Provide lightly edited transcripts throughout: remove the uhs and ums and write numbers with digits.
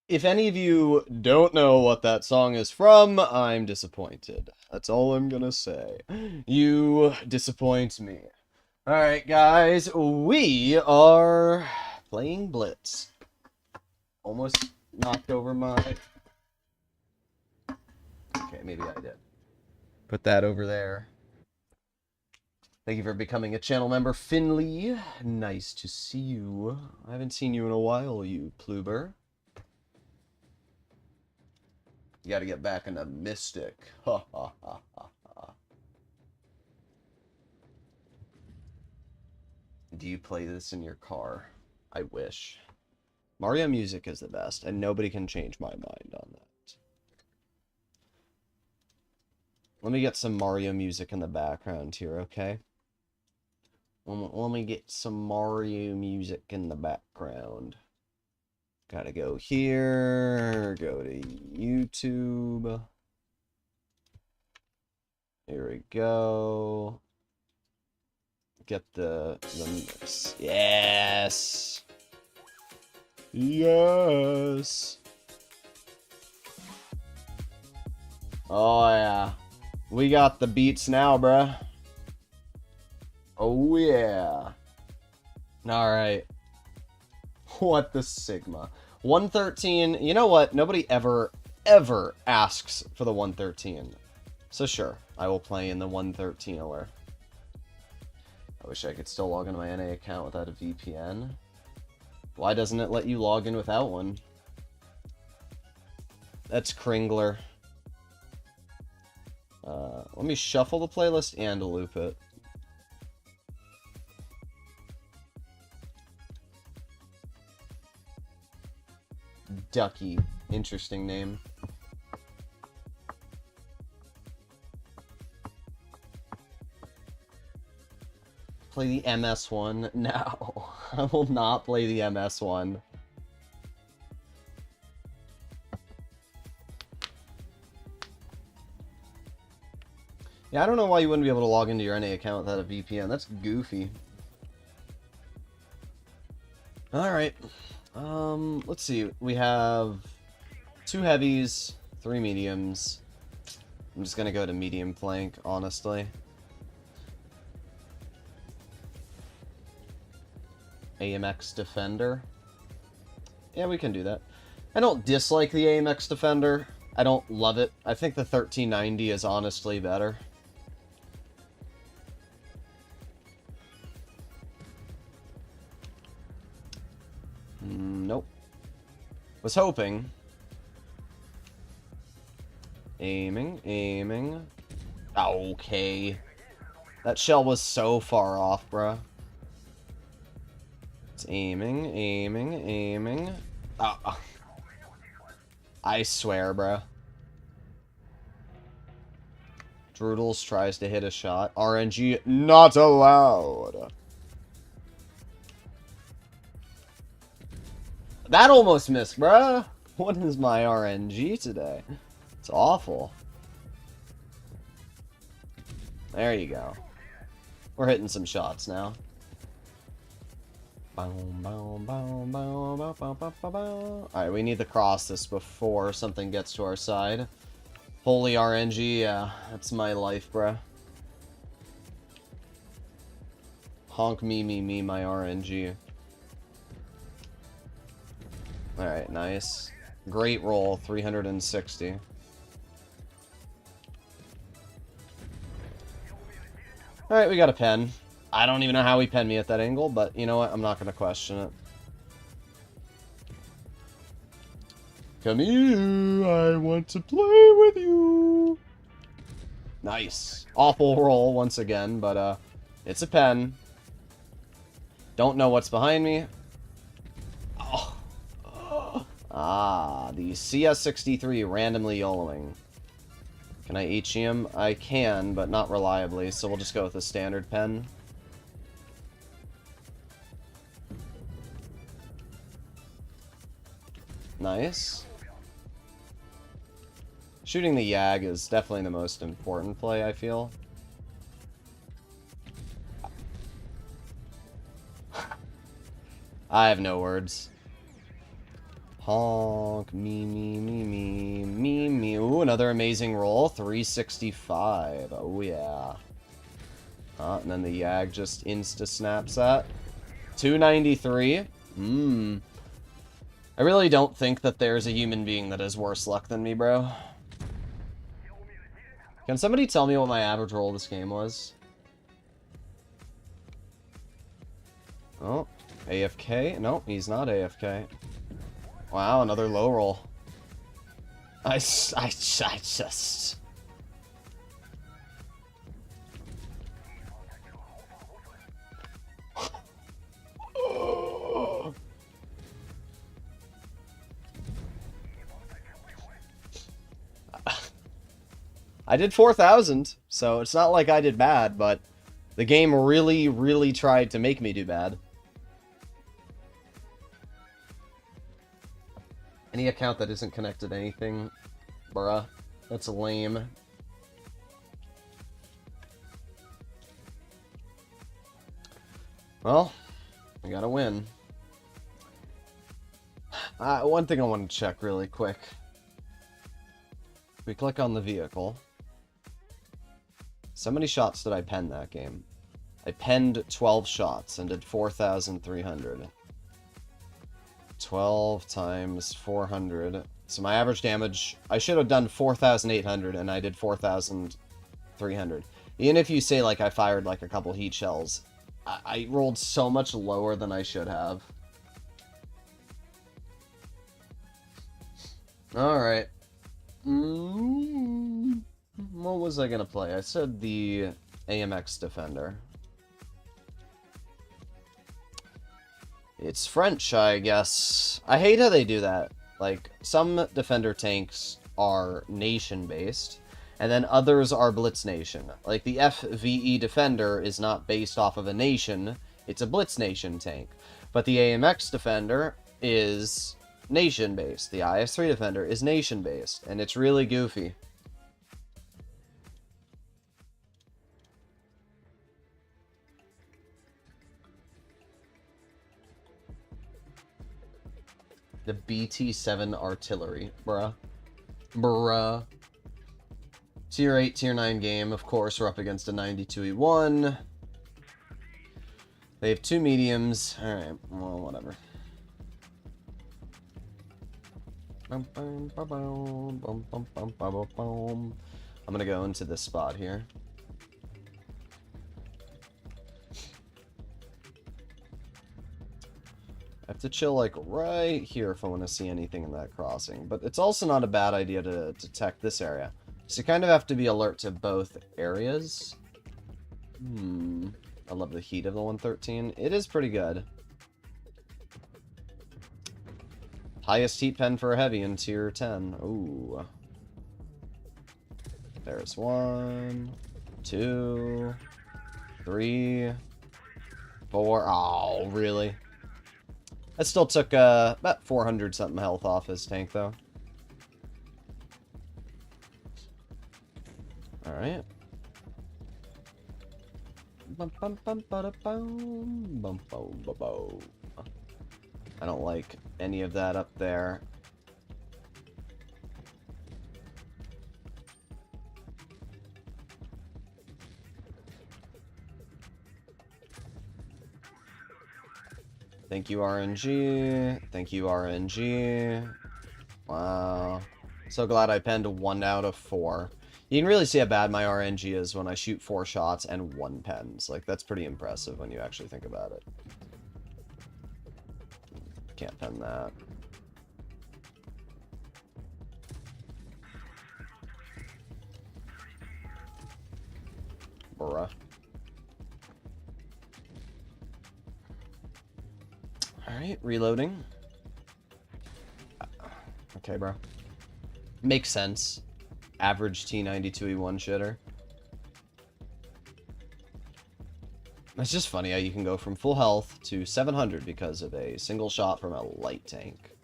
If any of you don't know what that song is from, I'm disappointed. That's all I'm gonna say. You disappoint me. Alright, guys, we are playing Blitz. Almost knocked over my... Okay, maybe I did. Put that over there. Thank you for becoming a channel member, Finley. Nice to see you. I haven't seen you in a while, you Pluber. You gotta get back into Mystic. Ha ha ha ha ha. Do you play this in your car? I wish. Mario music is the best, and nobody can change my mind on that. Let me get some Mario music in the background here, okay? Let me get some Mario music in the background. Gotta go here, go to YouTube. Here we go. Get the mix. Yes! Yes! Oh yeah. We got the beats now, bruh. Oh yeah. Alright. What the Sigma? 113. You know what? Nobody ever asks for the 113. So sure, I will play in the 113er. I wish I could still log into my NA account without a VPN. Why doesn't it let you log in without one? That's Kringler. Let me shuffle the playlist and loop it. Ducky. Interesting name. Play the MS one? No. I will not play the MS one. Yeah, I don't know why you wouldn't be able to log into your NA account without a VPN. That's goofy. Alright. Let's see. We have 2 heavies, 3 mediums. I'm just gonna go to medium flank, honestly. AMX Defender. Yeah, we can do that. I don't dislike the AMX Defender. I don't love it. I think the 1390 is honestly better. Nope. Was hoping. Aiming, aiming. Okay. That shell was so far off, bruh. It's aiming, aiming, aiming. I swear, bruh. Droodles tries to hit a shot. RNG not allowed. That almost missed, bruh. What is my RNG today? It's awful. There you go. We're hitting some shots now. Alright, we need to cross this before something gets to our side. Holy RNG, yeah. That's my life, bruh. Honk me, my RNG. Alright, nice. Great roll, 360. Alright, we got a pen. I don't even know how he penned me at that angle, but you know what? I'm not going to question it. Come here, I want to play with you. Nice. Awful roll once again, but it's a pen. Don't know what's behind me. Oh. Ah, the CS63 randomly YOLOing. Can I HE him? I can, but not reliably, so we'll just go with the standard pen. Nice. Shooting the Yag is definitely the most important play, I feel. I have no words. Honk. Me, me, me, me, me, me. Ooh, another amazing roll. 365. Oh, yeah. And then the Yag just insta-snaps that. 293. I really don't think that there's a human being that has worse luck than me, bro. Can somebody tell me what my average roll this game was? Oh, AFK? No, he's not AFK. Wow, another low roll. I just... I did 4,000, so it's not like I did bad, but the game really, really tried to make me do bad. Any account that isn't connected to anything, bruh, that's lame. Well, we gotta win. One thing I want to check really quick. We click on the vehicle. So many shots did I pen that game? I penned 12 shots and did 4,300. 12 times 400. So my average damage, I should have done 4,800 and I did 4,300. Even if you say like I fired like a couple heat shells, I rolled so much lower than I should have. Alright. What was I gonna play? I said the AMX Defender. It's French, I guess. I hate how they do that. Like, some Defender tanks are nation-based, and then others are Blitz Nation. Like, the FVE Defender is not based off of a nation, it's a Blitz Nation tank. But the AMX Defender is nation-based. The IS-3 Defender is nation-based, and it's really goofy. The BT-7 artillery, bruh. Bruh. Tier 8, Tier 9 game. Of course, we're up against a 92E1. They have 2 mediums. Alright, well, whatever. I'm gonna go into this spot here. I have to chill, like, right here if I want to see anything in that crossing. But it's also not a bad idea to detect this area. So you kind of have to be alert to both areas. I love the heat of the 113. It is pretty good. Highest heat pen for a heavy in tier 10. Ooh. There's 1, 2, 3, 4. Oh, really? That still took about 400 something health off his tank, though. Alright. I don't like any of that up there. Thank you, RNG. Thank you, RNG. Wow. So glad I penned 1 out of 4. You can really see how bad my RNG is when I shoot 4 shots and 1 pens. Like, that's pretty impressive when you actually think about it. Can't pen that. Bruh. Alright, reloading. Okay, bro. Makes sense. Average T92E1 shitter. It's just funny how you can go from full health to 700 because of a single shot from a light tank.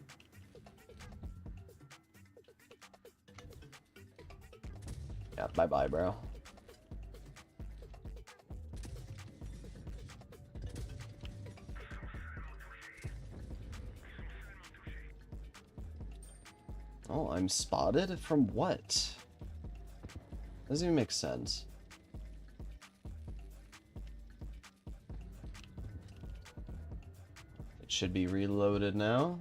Yeah, bye-bye, bro. Oh, I'm spotted? From what? Doesn't even make sense. It should be reloaded now.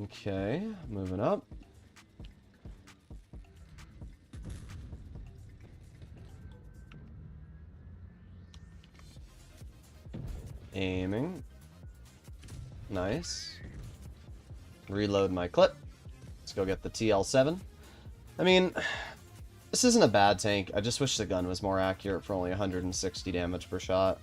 Okay, moving up. Aiming. Nice. Reload my clip. Let's go get the TL7. I mean, this isn't a bad tank. I just wish the gun was more accurate for only 160 damage per shot.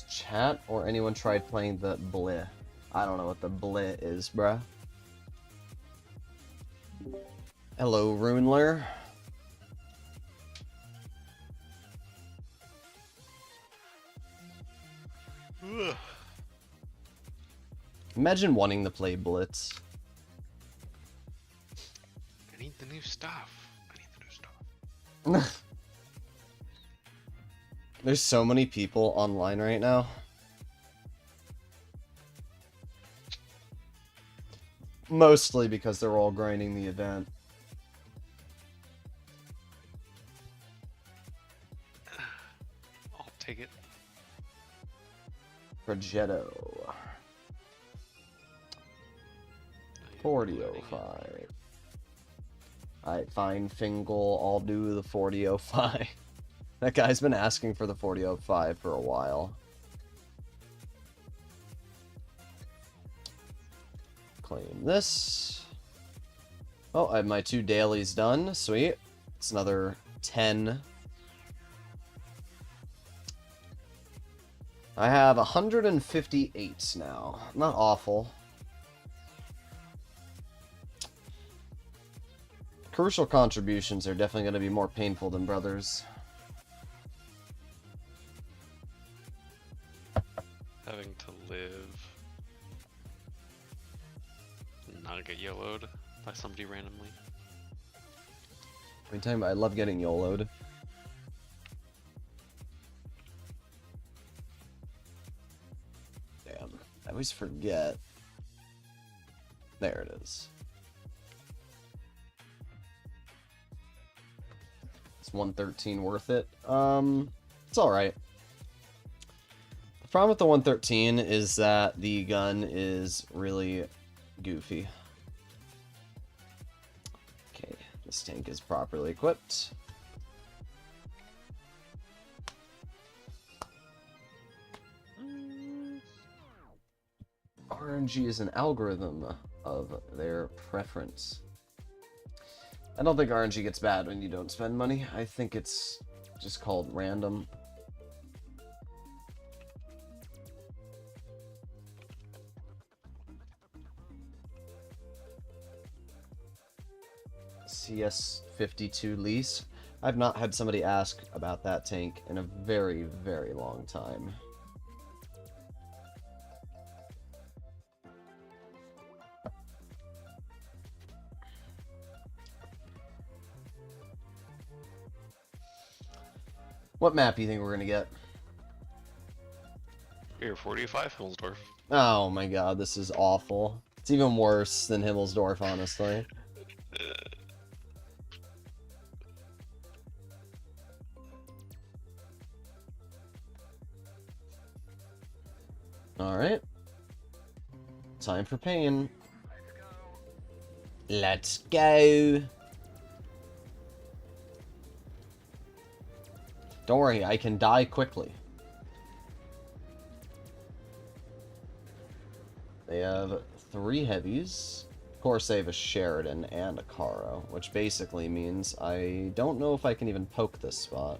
Chat or anyone tried playing the bleh? I don't know what the bleh is, bruh. Hello, Runler. Imagine wanting to play Blitz. I need the new stuff. I need the new stuff. There's so many people online right now. Mostly because they're all grinding the event. I'll take it. Progetto. 4005. Alright, fine, Fingal, I'll do the 4005. That guy's been asking for the 4005 for a while. Claim this. Oh, I have my 2 dailies done. Sweet. It's another 10. I have 158 now. Not awful. Crucial contributions are definitely going to be more painful than Brothers. Having to live, not get YOLO'd by somebody randomly. What are you talking about? I love getting YOLO'd. Damn, I always forget. There it is. It's 113 worth it. It's alright. The problem with the 113 is that the gun is really goofy. Okay, this tank is properly equipped. RNG is an algorithm of their preference. I don't think RNG gets bad when you don't spend money. I think it's just called random. CS52 lease. I've not had somebody ask about that tank in a very, very long time. What map do you think we're gonna get? Here, 45, Hillsdorf. Oh my god, this is awful. It's even worse than Himmelsdorf, honestly. Alright. Time for pain. Let's go. Don't worry, I can die quickly. They have 3 heavies. Of course, they have a Sheridan and a Caro, which basically means I don't know if I can even poke this spot.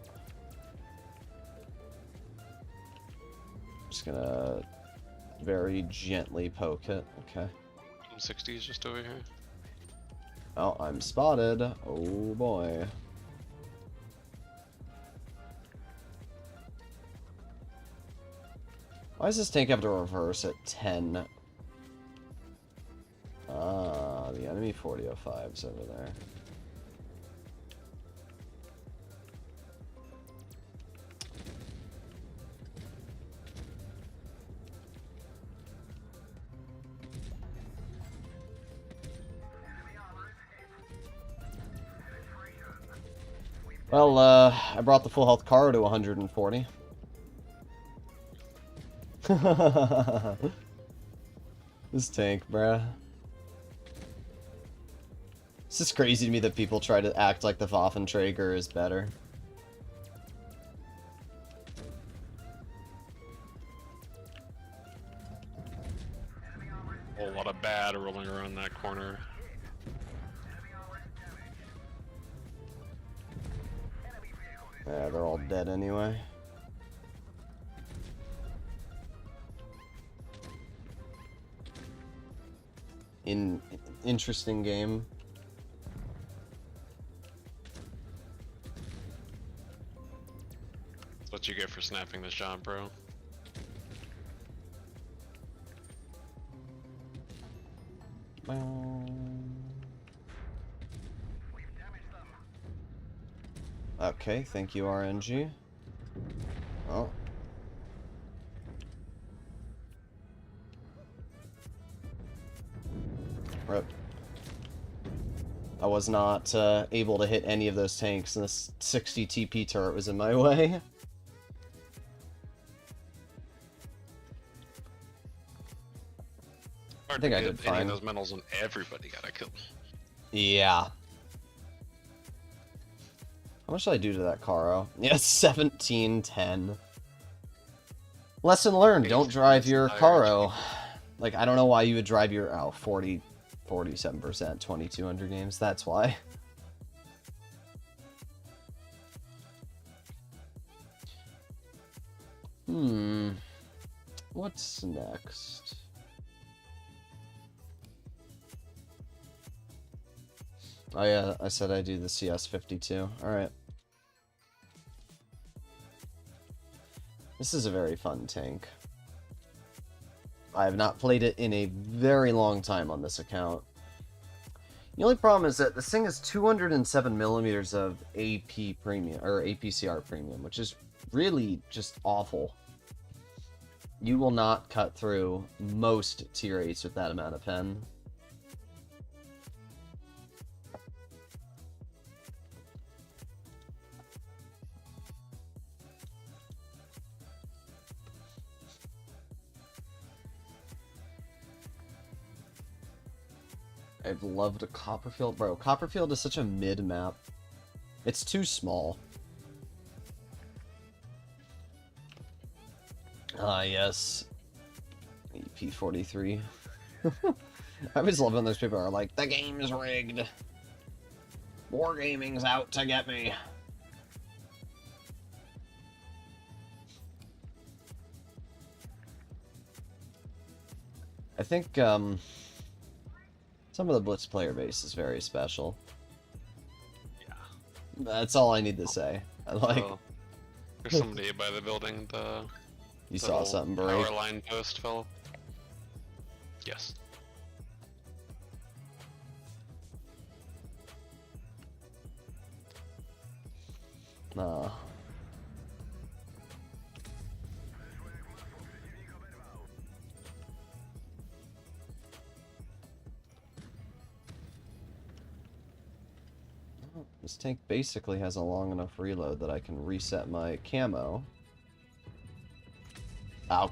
Just gonna very gently poke it. Okay. 60 is just over here. Oh, I'm spotted. Oh boy. Why does this tank have to reverse at 10? Ah, the enemy 4005's over there. Well, I brought the full health car to 140. This tank, bruh. It's just crazy to me that people try to act like the Waffenträger is better. A whole lot of bad rolling around that corner. Yeah, they're all dead anyway. Interesting game. That's what you get for snapping this job, bro. Okay, thank you, RNG. Oh. Rip. I was not able to hit any of those tanks, and this 60 TP turret was in my way. I think I did fine. Those medals and everybody got a kill. Yeah. How much did I do to that Caro? Yeah, 1710. Lesson learned, don't drive your Caro. Like, I don't know why you would drive your... Oh, 47%, 2200 games. That's why. What's next? Oh yeah, I said I'd do the CS52. Alright. This is a very fun tank. I have not played it in a very long time on this account. The only problem is that this thing is 207 millimeters of AP premium, or APCR premium, which is really just awful. You will not cut through most tier 8s with that amount of pen. I've loved a Copperfield. Bro, Copperfield is such a mid-map. It's too small. Ah, yes. EP43. I always love when those people are like, the game's rigged. Wargaming's out to get me. I think, some of the Blitz player base is very special. Yeah. That's all I need to say. I like... There's somebody by the building, You saw something break? Power line post fell. Yes. Nah. This tank basically has a long enough reload that I can reset my camo. Okay.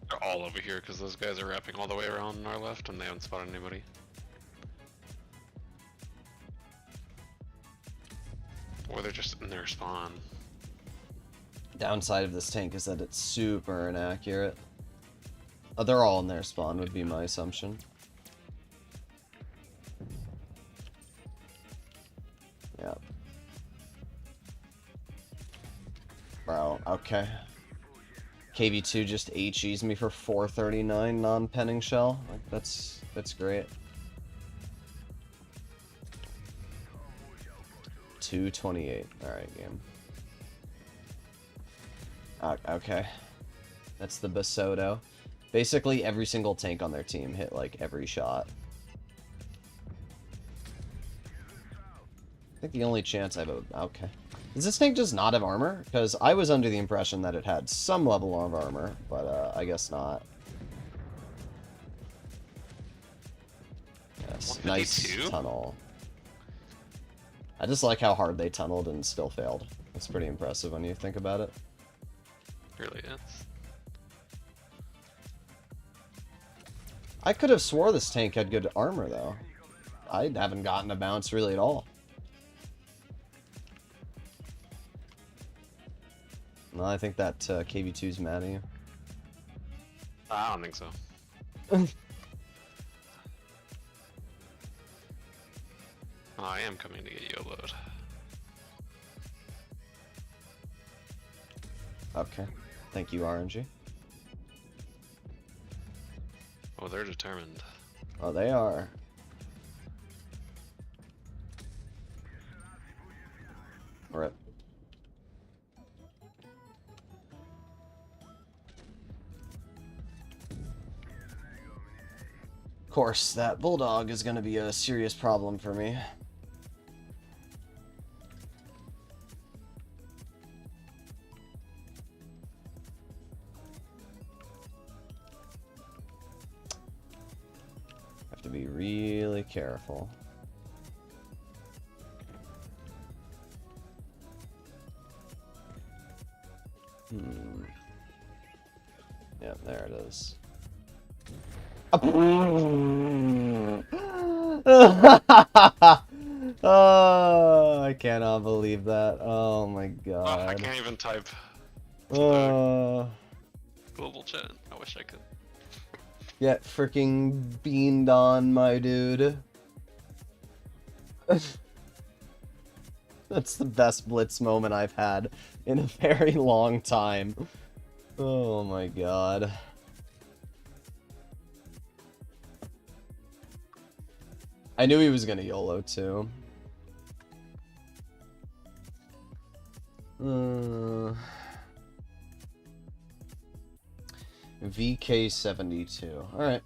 They're all over here because those guys are wrapping all the way around our left and they haven't spotted anybody. Or they're just in their spawn. Downside of this tank is that it's super inaccurate. Oh, they're all in their spawn, would be my assumption. Yeah. Bro, okay. KV2 just HE's me for 439 non-penning shell. Like, that's great. 228. Alright, game. Okay. That's the Basoto. Basically, every single tank on their team hit, like, every shot. I think the only chance I've... Okay. Does this tank just not have armor? Because I was under the impression that it had some level of armor, but I guess not. Yes, nice 152? tunnel. I just like how hard they tunneled and still failed. It's pretty impressive when you think about it. Really is. I could have swore this tank had good armor, though. I haven't gotten a bounce really at all. No, I think that KV2's mad at you. I don't think so. I am coming to get YOLO'd. Okay. Thank you, RNG. Oh, they're determined. Oh, they are. Rip. Of course, that bulldog is going to be a serious problem for me. Have to be really careful. Yeah, there it is. Oh, I cannot believe that. Oh my Oh, I god. can't even type Oh, global chat. I wish I could. get freaking beamed on, my dude. That's the best Blitz moment I've had in a very long time. Oh my god. I knew he was gonna YOLO too. VK72. Alright.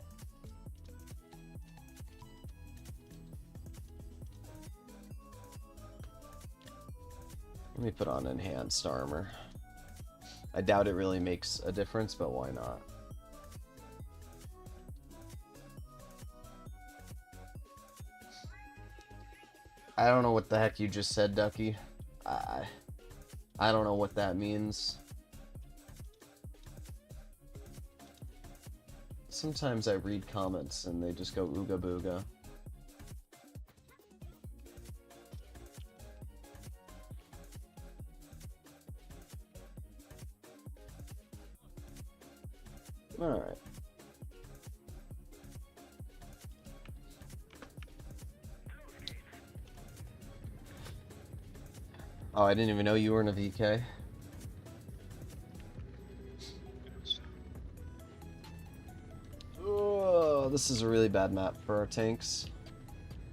Let me put on enhanced armor. I doubt it really makes a difference, but why not? I don't know what the heck you just said, Ducky. I don't know what that means. Sometimes I read comments and they just go ooga booga. Alright. Oh, I didn't even know you were in a VK. Oh, this is a really bad map for our tanks.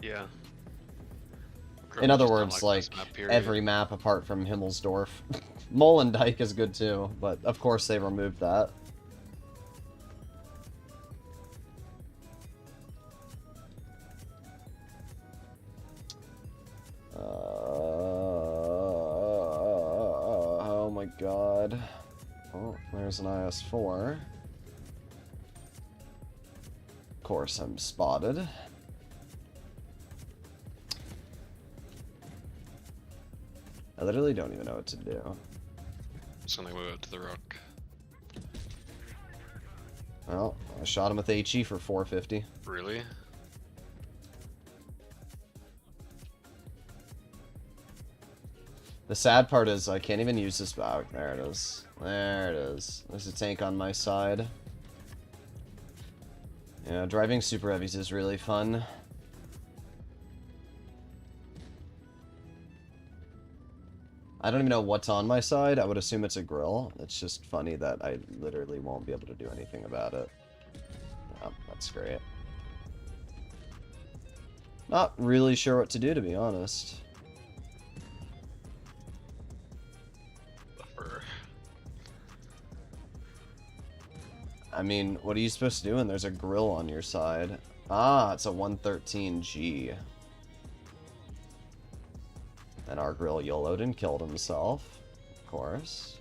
Yeah. In other Just don't words, this like, map, period. every map apart from Himmelsdorf. Molendyke is good too, but of course they removed that. Oh my god. Oh, there's an IS-4. Of course I'm spotted. I literally don't even know what to do. So they move out to the rock. Well, I shot him with HE for 450. Really? The sad part is I can't even use this. Oh, there it is. There it is. There's a tank on my side. Yeah, driving super heavies is really fun. I don't even know what's on my side. I would assume it's a grill. It's just funny that I literally won't be able to do anything about it. Oh, that's great. Not really sure what to do, to be honest. I mean, what are you supposed to do when there's a grill on your side? Ah, it's a 113G. And our grill YOLO'd and killed himself, of course.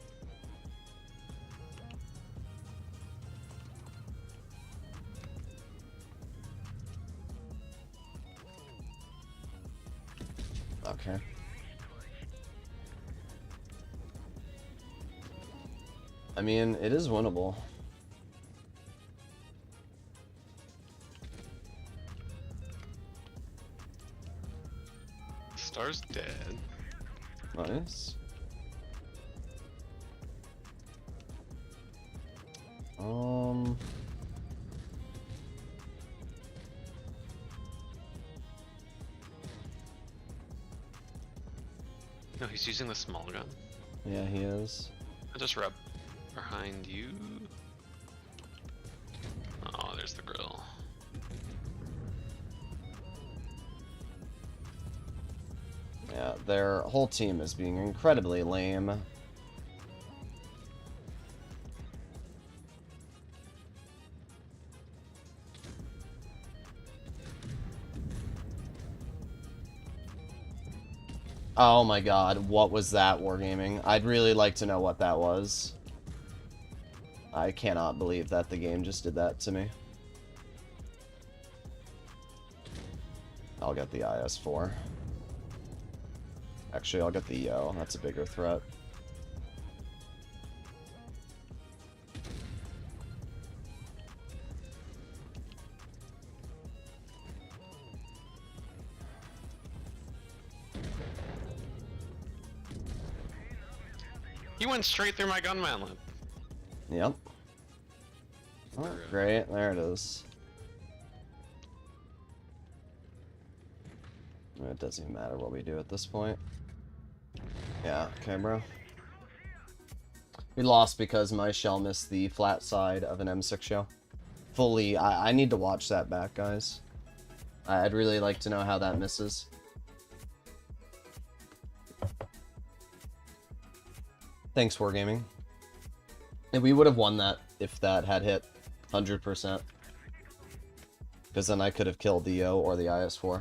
Okay. I mean, it is winnable. Star's dead. Nice. No, he's using the small gun. Yeah, he is. I just rub behind you. Oh, there's the grill. Yeah, their whole team is being incredibly lame. Oh my god, what was that, Wargaming? I'd really like to know what that was. I cannot believe that the game just did that to me. I'll get the IS-4. Actually, I'll get the Yo. That's a bigger threat. You went straight through my gun mantlet. Yep. Oh, great, there it is. It doesn't even matter what we do at this point. Yeah, okay, bro. We lost because my shell missed the flat side of an M6 shell. Fully, I need to watch that back, guys. I'd really like to know how that misses. Thanks, Wargaming. And we would have won that if that had hit 100%. Because then I could have killed the Yo or the IS-4.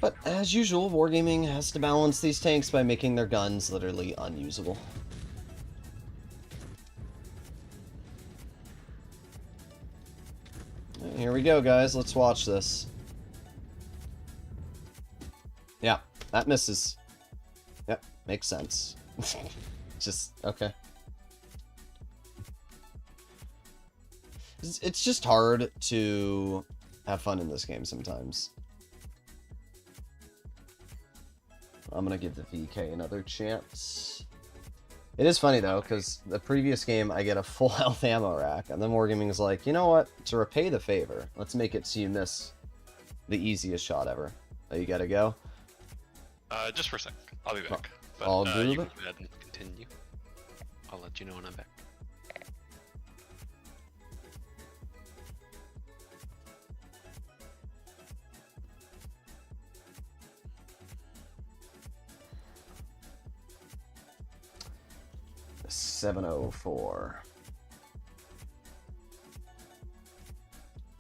But as usual, Wargaming has to balance these tanks by making their guns literally unusable. Here we go, guys. Let's watch this. Yeah, that misses. Yep, makes sense. Just, okay. It's just hard to have fun in this game sometimes. I'm gonna give the VK another chance. It is funny though, because the previous game I get a full health ammo rack, and then Wargaming's like, you know what? To repay the favor, let's make it so you miss the easiest shot ever. Oh, you gotta go? Just for a sec. I'll be back. But, all you good? can go ahead and continue. I'll let you know when I'm back. 704.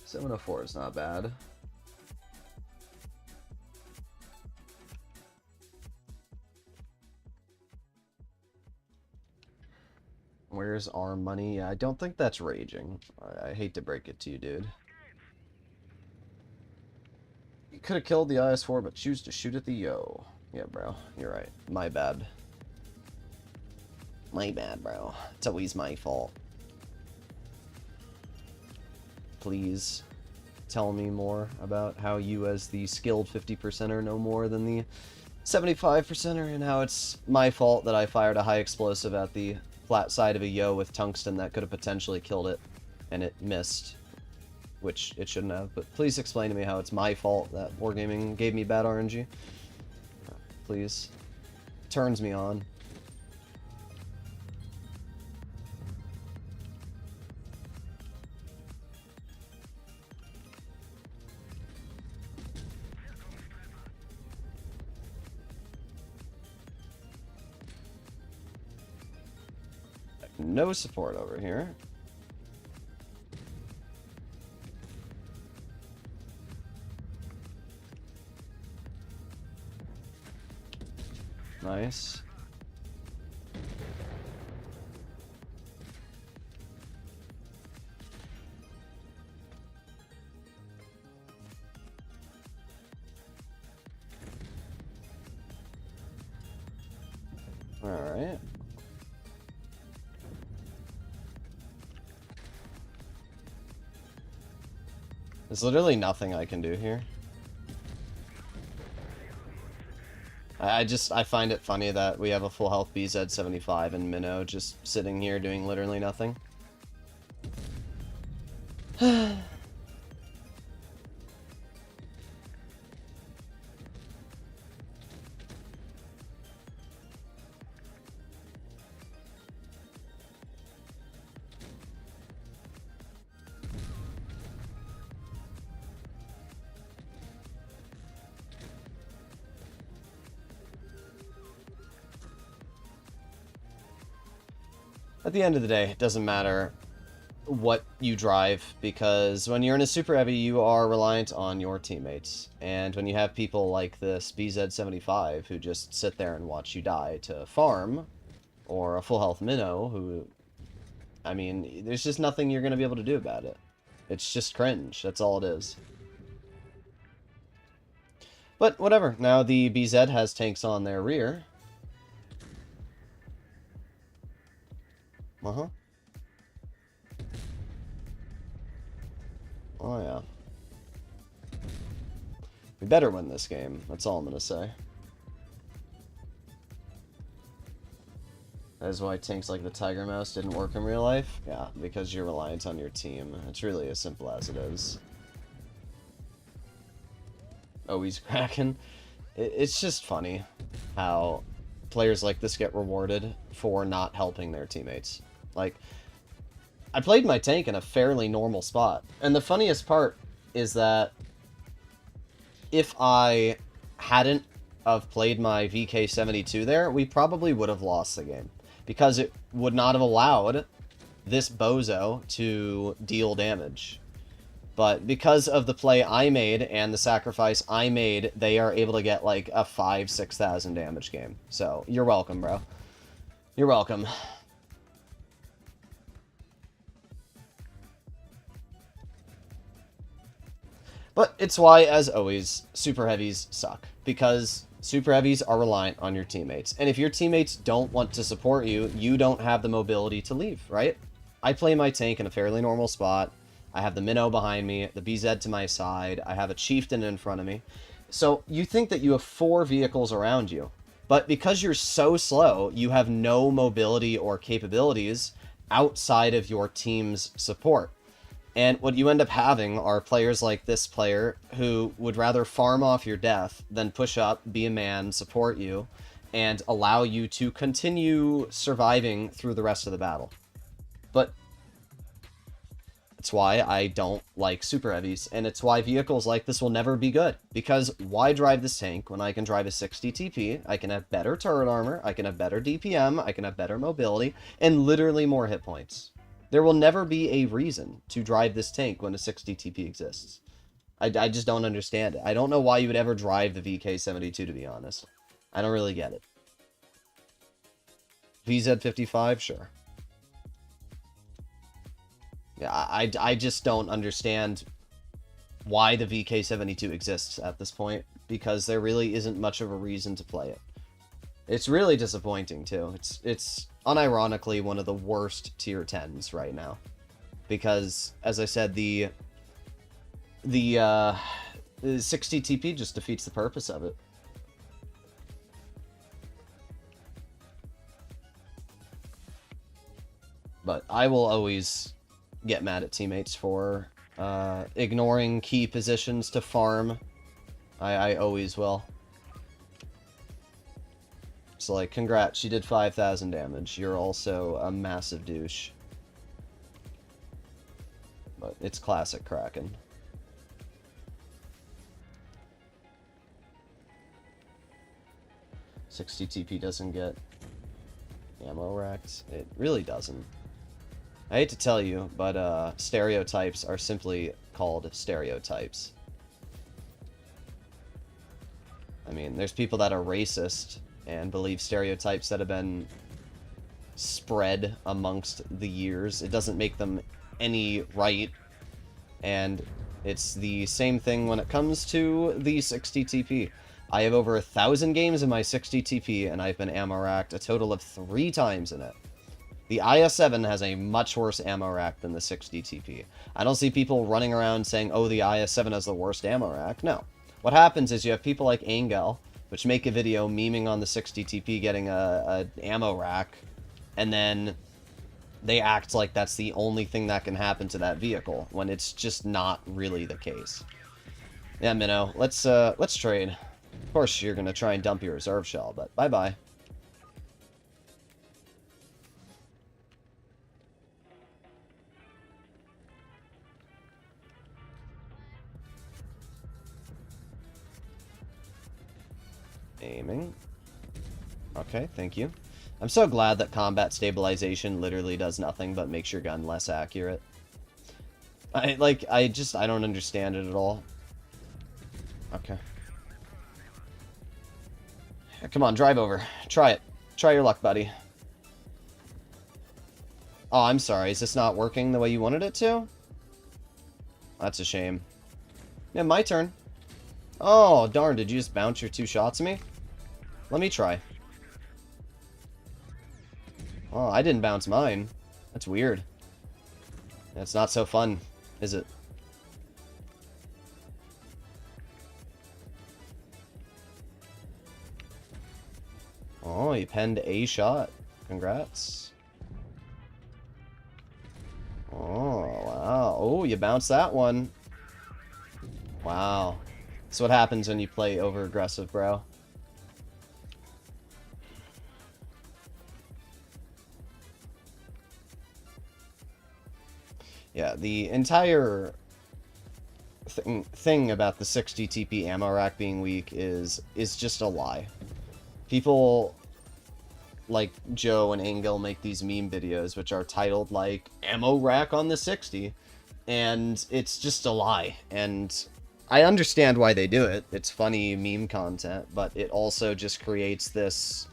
704 is not bad. Where's our money? I don't think that's raging. I hate to break it to you, dude. You could have killed the IS-4, but choose to shoot at the Yo. Yeah, bro. You're right. My bad. My bad, bro. It's always my fault. Please tell me more about how you, as the skilled 50%er, know more than the 75%er, and how it's my fault that I fired a high explosive at the flat side of a Yo with tungsten that could have potentially killed it, and it missed, which it shouldn't have. But please explain to me how it's my fault that Wargaming gave me bad RNG. Please. Turns me on. no support over here. Nice. Alright. There's literally nothing I can do here. I find it funny that we have a full health BZ75 and Minnow just sitting here doing literally nothing. At the end of the day, it doesn't matter what you drive, because when you're in a super heavy, you are reliant on your teammates. And when you have people like this BZ75 who just sit there and watch you die to farm, or a full health Minnow who, I mean, there's just nothing you're going to be able to do about it. It's just cringe. That's all it is. But whatever. Now the BZ has tanks on their rear. Uh-huh. Oh, yeah. We better win this game. That's all I'm going to say. That is why tanks like the Tiger Mouse didn't work in real life? Yeah, because you're reliant on your team. It's really as simple as it is. Oh, he's cracking. It's just funny how players like this get rewarded for not helping their teammates. Like, I played my tank in a fairly normal spot. And the funniest part is that if I hadn't have played my VK72 there, we probably would have lost the game. Because it would not have allowed this bozo to deal damage. But because of the play I made and the sacrifice I made, they are able to get like a 5,000-6,000 damage game. So, you're welcome, bro. You're welcome. But it's why, as always, super heavies suck. Because super heavies are reliant on your teammates. And if your teammates don't want to support you, you don't have the mobility to leave, right? I play my tank in a fairly normal spot. I have the Minnow behind me, the BZ to my side, I have a Chieftain in front of me. So you think that you have 4 vehicles around you. But because you're so slow, you have no mobility or capabilities outside of your team's support. And what you end up having are players like this player who would rather farm off your death than push up, be a man, support you, and allow you to continue surviving through the rest of the battle. But that's why I don't like super heavies, and it's why vehicles like this will never be good. Because why drive this tank when I can drive a 60 TP, I can have better turret armor, I can have better DPM, I can have better mobility, and literally more hit points. There will never be a reason to drive this tank when a 60 TP exists. I just don't understand it. I don't know why you would ever drive the VK72, to be honest. I don't really get it. VZ55, sure. Yeah, I just don't understand why the VK72 exists at this point, because there really isn't much of a reason to play it. It's really disappointing, too. It's unironically one of the worst tier 10s right now. Because, as I said, the 60 TP just defeats the purpose of it. But I will always get mad at teammates for ignoring key positions to farm. I always will. So, like, congrats, you did 5,000 damage. You're also a massive douche. But it's classic Kraken. $60 TP doesn't get ammo racks? It really doesn't. I hate to tell you, but stereotypes are simply called stereotypes. I mean, there's people that are racist and believe stereotypes that have been spread amongst the years. It doesn't make them any right. And it's the same thing when it comes to the 60 TP. I have over 1,000 games in my 60 TP, and I've been ammo racked a total of 3 times in it. The IS-7 has a much worse ammo rack than the 60 TP. I don't see people running around saying, oh, the IS-7 has the worst ammo rack. No. What happens is you have people like Angel, which make a video memeing on the 60 TP getting a ammo rack, and then they act like that's the only thing that can happen to that vehicle, when it's just not really the case. Yeah, Minnow, let's trade. Of course, you're gonna try and dump your reserve shell, but bye-bye. Aiming. Okay, thank you. I'm so glad that combat stabilization literally does nothing but makes your gun less accurate. I don't understand it at all. Okay. Come on, drive over. Try it. Try your luck, buddy. Oh, I'm sorry. Is this not working the way you wanted it to? That's a shame. Yeah, my turn. Oh, darn. Did you just bounce your 2 shots at me? Let me try. Oh, I didn't bounce mine. That's weird. That's not so fun, is it? Oh, you penned a shot. Congrats. Oh, wow. Oh, you bounced that one. Wow. That's what happens when you play over-aggressive, bro. Yeah, the entire thing about the 60 TP ammo rack being weak is just a lie. People like Joe and Angel make these meme videos which are titled like ammo rack on the 60, and it's just a lie. And I understand why they do it. It's funny meme content, but it also just creates this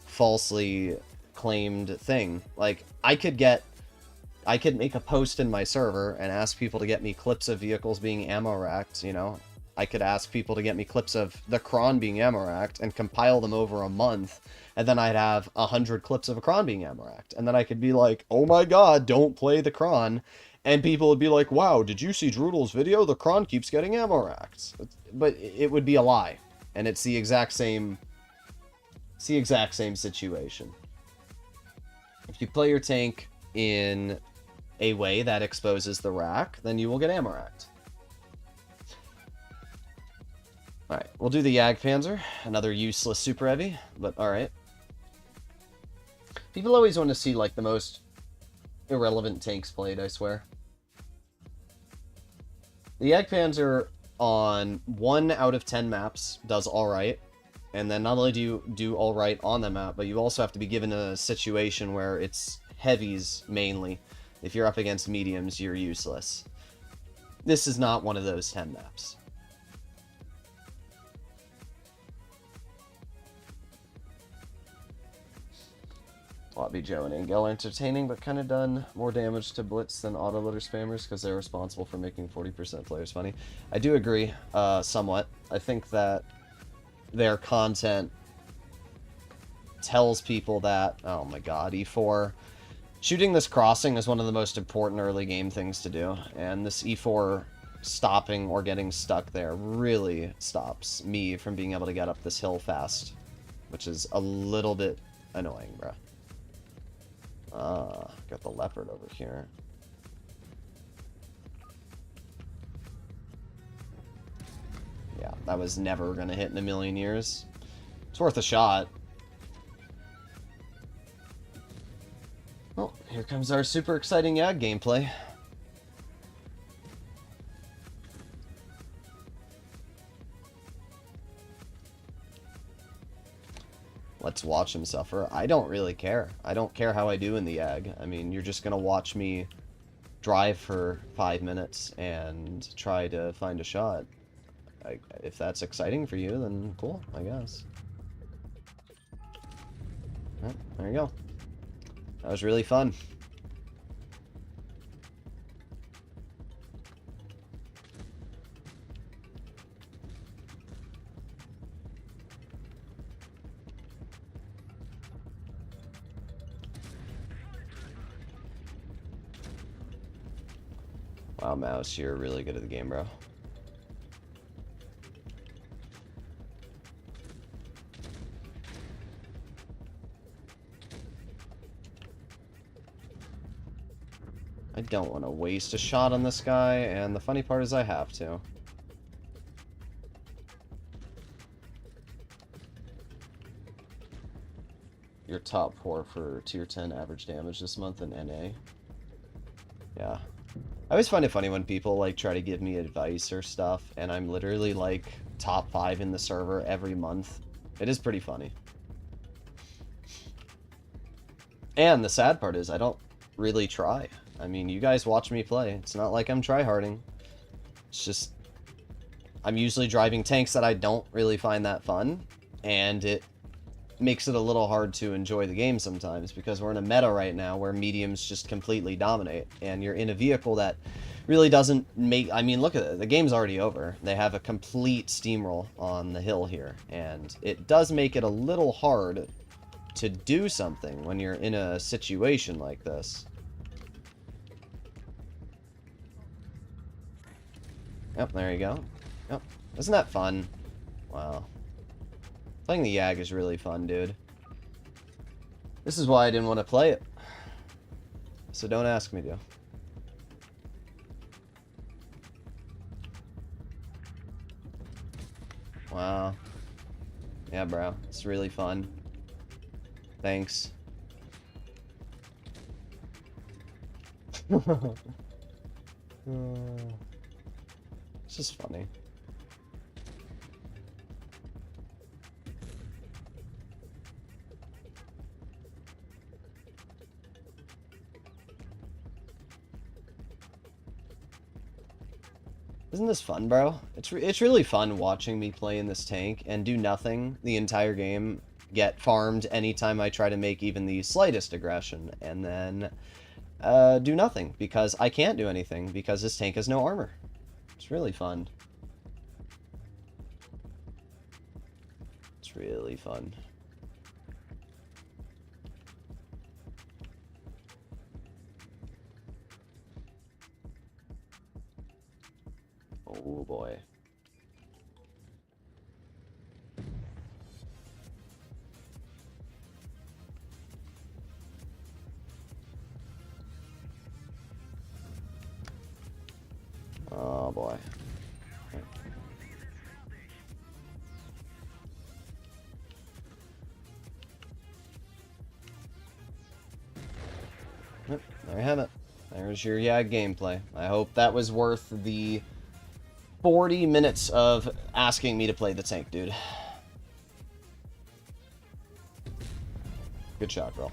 falsely claimed thing. Like, I could make a post in my server and ask people to get me clips of vehicles being ammo racked, you know? I could ask people to get me clips of the Kron being ammo racked and compile them over a month, and then I'd have 100 clips of a Kron being ammo racked. And then I could be like, oh my god, don't play the Kron. And people would be like, wow, did you see Droodles' video? The Kron keeps getting ammo racked. But it would be a lie. And it's the exact same situation. If you play your tank in a way that exposes the rack, then you will get ammo racked. Alright, we'll do the Jagdpanzer. Another useless super heavy, but alright. People always want to see, like, the most irrelevant tanks played, I swear. The Jagdpanzer on 1 out of 10 maps does alright. And then not only do you do alright on the map, but you also have to be given a situation where it's heavies mainly. If you're up against mediums, you're useless. This is not one of those 10 maps. Lobby Joe and Angel entertaining, but kind of done more damage to Blitz than autoloader spammers because they're responsible for making 40% players funny. I do agree, somewhat. I think that their content tells people that, oh my god, E4... Shooting this crossing is one of the most important early game things to do, and this E4 stopping or getting stuck there really stops me from being able to get up this hill fast, which is a little bit annoying, bruh. Got the leopard over here. Yeah, that was never gonna hit in a million years. It's worth a shot. Well, here comes our super exciting Yag gameplay. Let's watch. watch him suffer. I don't really care. I don't care how I do in the YAG. I mean, you're just gonna watch me drive for 5 minutes and try to find a shot. If that's exciting for you, then cool, I guess. Alright, there you go. That was really fun. Wow, Mouse, you're really good at the game, bro. I don't want to waste a shot on this guy, and the funny part is I have to. You're top 4 for tier 10 average damage this month in NA. Yeah. I always find it funny when people like try to give me advice or stuff, and I'm literally like top 5 in the server every month. It is pretty funny. And the sad part is I don't really try. I mean, you guys watch me play. It's not like I'm tryharding. It's just I'm usually driving tanks that I don't really find that fun, and it makes it a little hard to enjoy the game sometimes because we're in a meta right now where mediums just completely dominate, and you're in a vehicle that really doesn't make... I mean, look at it. The game's already over. They have a complete steamroll on the hill here, and it does make it a little hard to do something when you're in a situation like this. Yep, there you go. Yep. Isn't that fun? Wow. Playing the YAG is really fun, dude. This is why I didn't want to play it. So don't ask me to. Wow. Yeah, bro. It's really fun. Thanks. It's just funny. Isn't this fun, bro? It's really fun watching me play in this tank and do nothing the entire game, get farmed anytime I try to make even the slightest aggression, and then do nothing because I can't do anything because this tank has no armor. It's really fun. It's really fun. Oh boy. Oh boy. Yep, there you have it. There's your YAG gameplay. I hope that was worth the 40 minutes of asking me to play the tank, dude. Good shot, bro.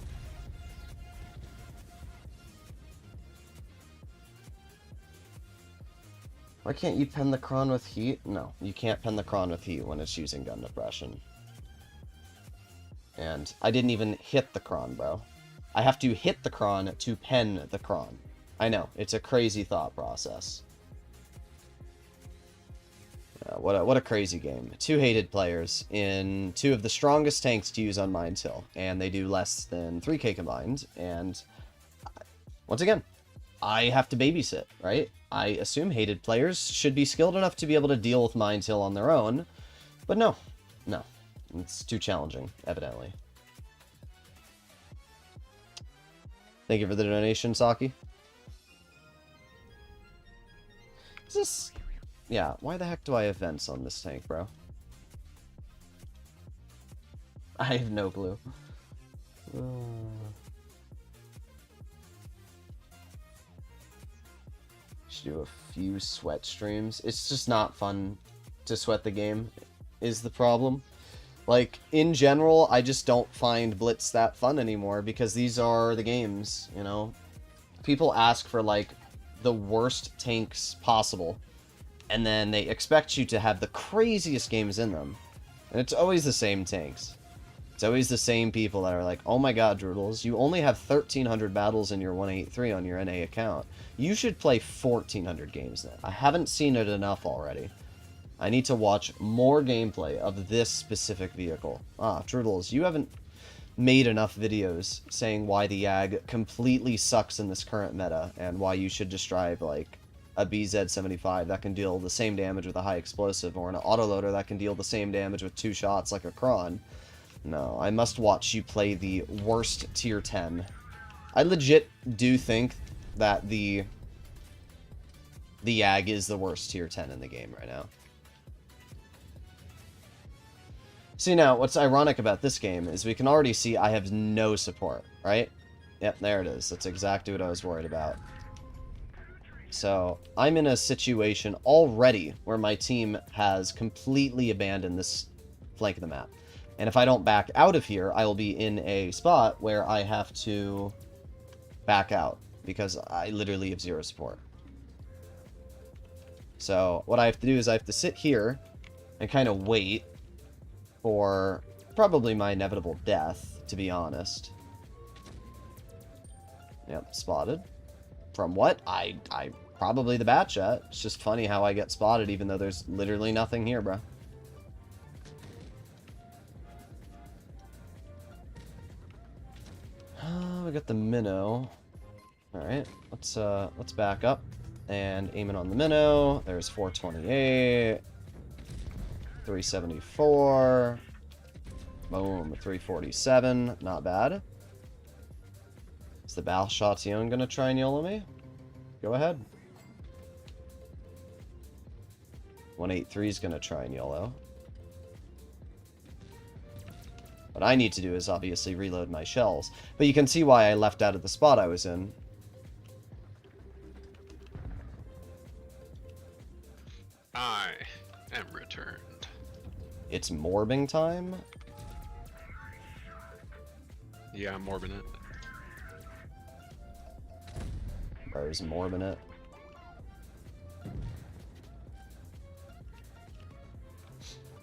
Why can't you pen the cron with heat? No, you can't pen the cron with heat when it's using gun depression. And I didn't even hit the cron, bro. I have to hit the cron to pen the cron. I know, it's a crazy thought process. What a crazy game. 2 hated players in 2 of the strongest tanks to use on Mines Hill, and they do less than 3k combined, and once again, I have to babysit, right? I assume hated players should be skilled enough to be able to deal with Mines Hill on their own, but no. No. It's too challenging, evidently. Thank you for the donation, Saki. Is this... Yeah, why the heck do I have vents on this tank, bro? I have no clue. Should do a few sweat streams. It's just not fun to sweat the game, is the problem. Like, in general, I just don't find Blitz that fun anymore because these are the games, you know? People ask for, like, the worst tanks possible, and then they expect you to have the craziest games in them. And it's always the same tanks. It's always the same people that are like, oh my god, Droodles, you only have 1,300 battles in your 183 on your NA account. You should play 1,400 games then. I haven't seen it enough already. I need to watch more gameplay of this specific vehicle. Ah, Droodles, you haven't made enough videos saying why the YAG completely sucks in this current meta, and why you should just drive, like, a BZ-75 that can deal the same damage with a high explosive, or an autoloader that can deal the same damage with 2 shots like a Kron. No, I must watch you play the worst tier 10. I legit do think that the YAG is the worst tier 10 in the game right now. See, now, what's ironic about this game is we can already see I have no support, right? Yep, there it is. That's exactly what I was worried about. So, I'm in a situation already where my team has completely abandoned this flank of the map. And if I don't back out of here, I will be in a spot where I have to back out, because I literally have 0 support. So, what I have to do is I have to sit here and kind of wait for probably my inevitable death, to be honest. Yep, spotted. From what? I probably the bat shot. It's just funny how I get spotted even though there's literally nothing here, bro. We got the minnow. Alright, let's back up and aim it on the minnow. There's 428. 374. Boom, 347. Not bad. Is the Balshation gonna try and YOLO me? Go ahead. 183 is gonna try and YOLO. What I need to do is obviously reload my shells. But you can see why I left out of the spot I was in. I am returned. It's morbing time? Yeah, I'm morbing it. Where's morbing it?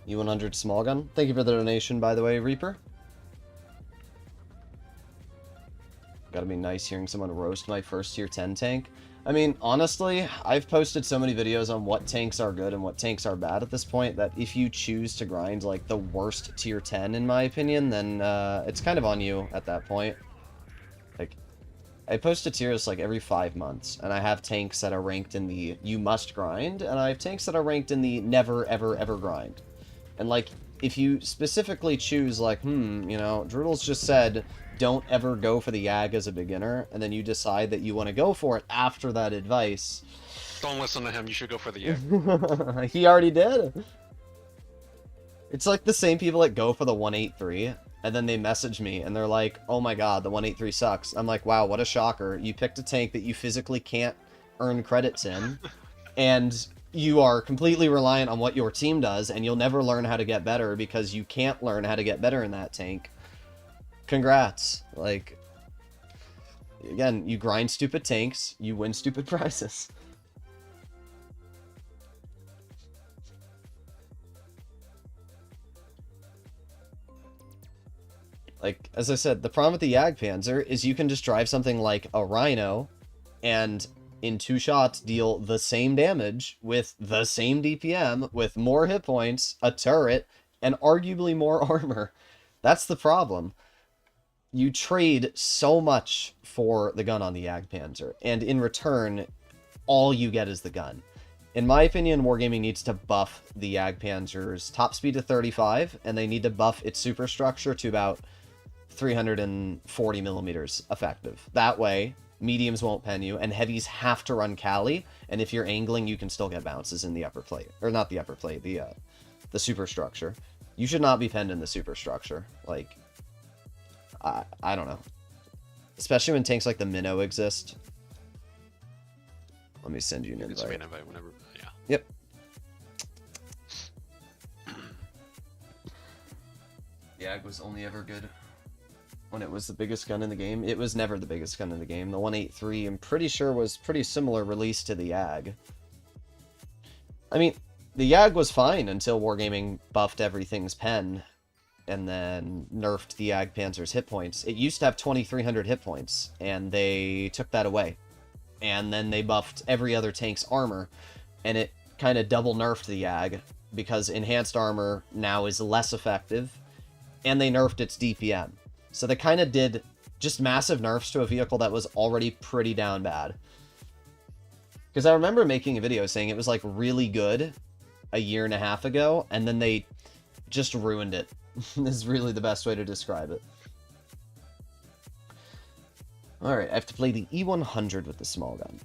U100 small gun. Thank you for the donation, by the way, Reaper. Gotta be nice hearing someone roast my first tier 10 tank. I mean, honestly, I've posted so many videos on what tanks are good and what tanks are bad at this point that if you choose to grind, like, the worst tier 10, in my opinion, then it's kind of on you at that point. Like, I post a tier list, like, every 5 months, and I have tanks that are ranked in the you must grind, and I have tanks that are ranked in the never, ever, ever grind. And, like, if you specifically choose, like, you know, Droodles just said, don't ever go for the YAG as a beginner, and then you decide that you want to go for it after that advice. Don't listen to him, you should go for the YAG. He already did. It's like the same people that go for the 183, and then they message me, and they're like, oh my god, the 183 sucks. I'm like, wow, what a shocker. You picked a tank that you physically can't earn credits in, and you are completely reliant on what your team does, and you'll never learn how to get better because you can't learn how to get better in that tank. Congrats. Like, again, you grind stupid tanks, you win stupid prizes. Like, as I said, the problem with the Jagdpanzer is you can just drive something like a Rhino and in 2 shots deal the same damage with the same DPM, with more hit points, a turret, and arguably more armor. That's the problem. You trade so much for the gun on the Jagdpanzer, and in return, all you get is the gun. In my opinion, Wargaming needs to buff the Jagdpanzer's top speed to 35, and they need to buff its superstructure to about 340 millimeters effective. That way, mediums won't pen you, and heavies have to run Cali, and if you're angling, you can still get bounces in the upper plate. Or not the upper plate, the superstructure. You should not be penned in the superstructure. Like, I don't know. Especially when tanks like the Minnow exist. Let me send you an It's invite. an invite whenever, yeah. Yep. Yag was only ever good when it was the biggest gun in the game. It was never the biggest gun in the game. The 183, I'm pretty sure, was pretty similar release to the Yag. I mean, the Yag was fine until Wargaming buffed everything's pen and then nerfed the Yag Panzer's hit points. It used to have 2,300 hit points, and they took that away. And then they buffed every other tank's armor, and it kind of double nerfed the Yag, because enhanced armor now is less effective, and they nerfed its DPM. So they kind of did just massive nerfs to a vehicle that was already pretty down bad. Because I remember making a video saying it was like really good a year and a half ago, and then they just ruined it. Is really the best way to describe it. Alright, I have to play the E100 with the small gun.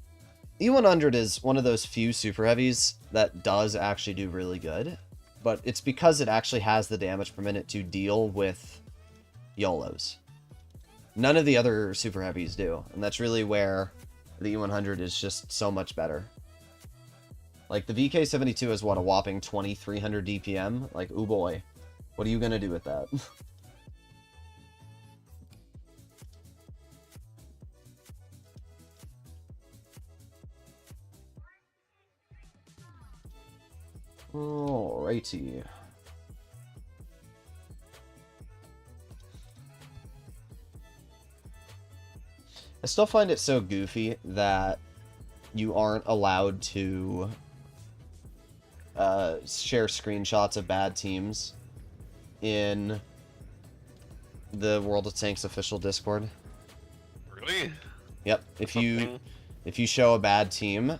E100 is one of those few super heavies that does actually do really good, but it's because it actually has the damage per minute to deal with YOLOs. None of the other super heavies do, and that's really where the E100 is just so much better. Like, the VK72 is, what, a whopping 2,300 DPM? Like, ooh boy. What are you gonna do with that? Alrighty. I still find it so goofy that you aren't allowed to share screenshots of bad teams in the World of Tanks official Discord. Really? Yep. If you show a bad team,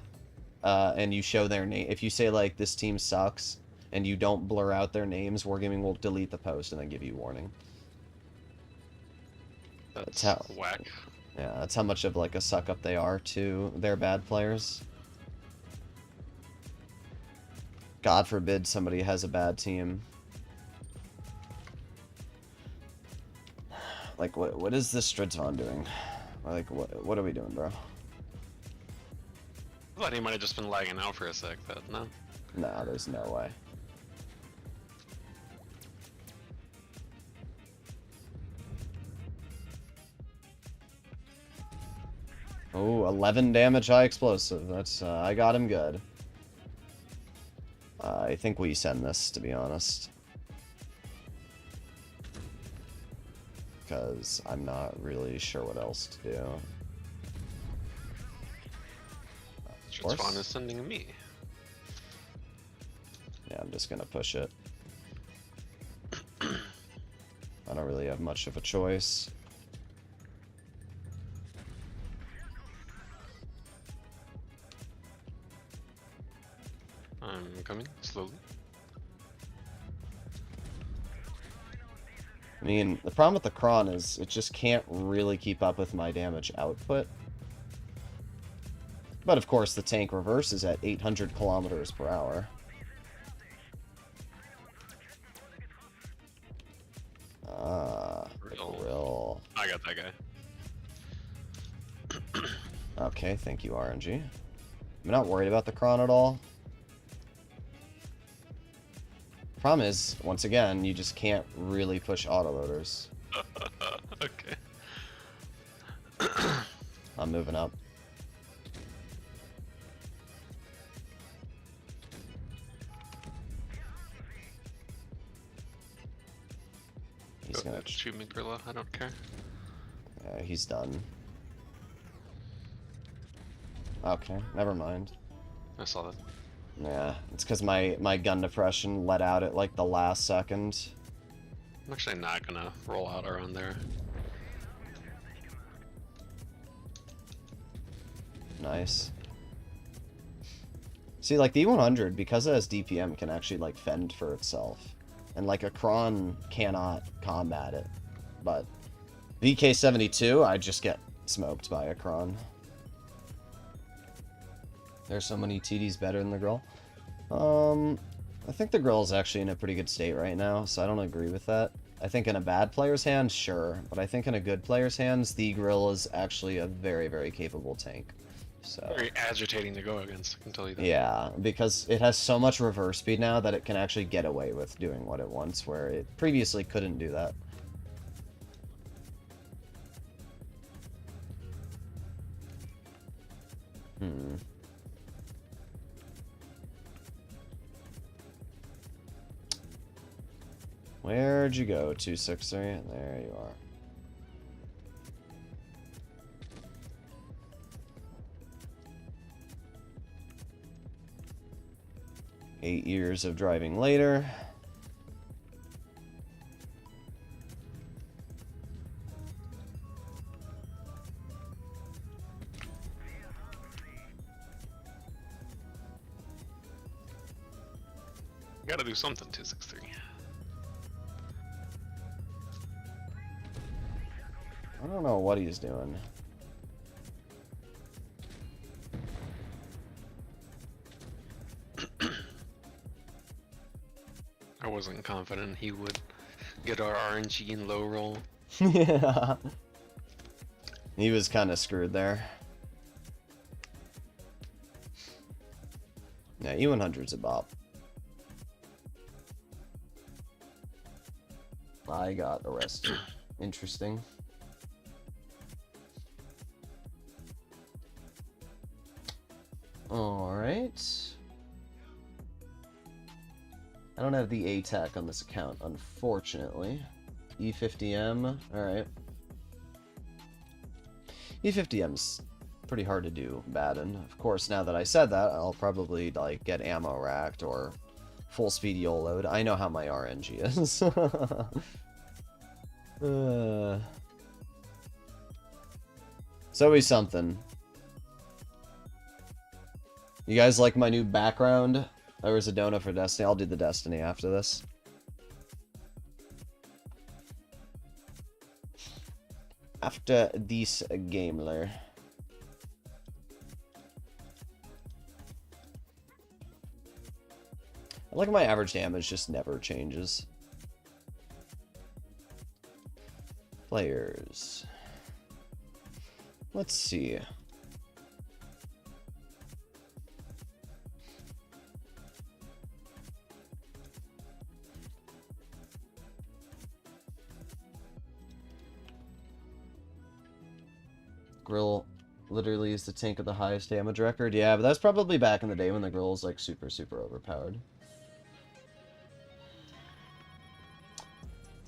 and you show their name, if you say like this team sucks, and you don't blur out their names, Wargaming will delete the post and then give you warning. That's how whack. Yeah, that's how much of like a suck up they are to their bad players. God forbid somebody has a bad team. Like, what is this Stridzon doing? Like, what are we doing, bro? I thought he might have just been lagging out for a sec, but no. Nah, there's no way. Oh, 11 damage high explosive. That's, I got him good. I think we send this, to be honest. Because I'm not really sure what else to do. Stridzon is sending me. Yeah, I'm just gonna push it. I don't really have much of a choice. I'm coming slowly. I mean, the problem with the Kron is it just can't really keep up with my damage output. But of course, the tank reverses at 800 kilometers per hour. Grill. I got that guy. Okay, thank you, RNG. I'm not worried about the Kron at all. Problem is, once again, you just can't really push autoloaders. Okay. I'm moving up. He's gonna shoot me, Gorilla. I don't care. Yeah, he's done. Okay, never mind. I saw that. Yeah, it's because my gun depression let out at like the last second. I'm actually not gonna roll out around there. Nice. See, like the E100, because it has DPM, can actually like fend for itself. And like a Kron cannot combat it. But VK72, I just get smoked by a Kron. There's so many TDs better than the Grill. I think the Grill is actually in a pretty good state right now, so I don't agree with that. I think in a bad player's hand, sure. But I think in a good player's hands, the Grill is actually a very, very capable tank. So Very agitating to go against, I can tell you that. yeah, because it has so much reverse speed now that it can actually get away with doing what it wants, where it previously couldn't do that. Where'd you go, 263? There you are. Eight years of driving later. Gotta do something, 263. I don't know what he's doing. I wasn't confident he would get our RNG in low roll. Yeah. He was kind of screwed there. Yeah, E100's a bop. I got arrested. Interesting. Alright. I don't have the ATAC on this account, unfortunately. E50M, alright. E50M's pretty hard to do bad in. Of course, now that I said that, I'll probably like get ammo racked or full speed YOLO'd. I know how my RNG is. It's always something. You guys like my new background? There was a donut for Destiny. I'll do the Destiny after this. After this gameler. I like my average damage just never changes. Players. Let's see. Grill literally is the tank with the highest damage record. Yeah, but that's probably back in the day when the Grill was like super, super overpowered.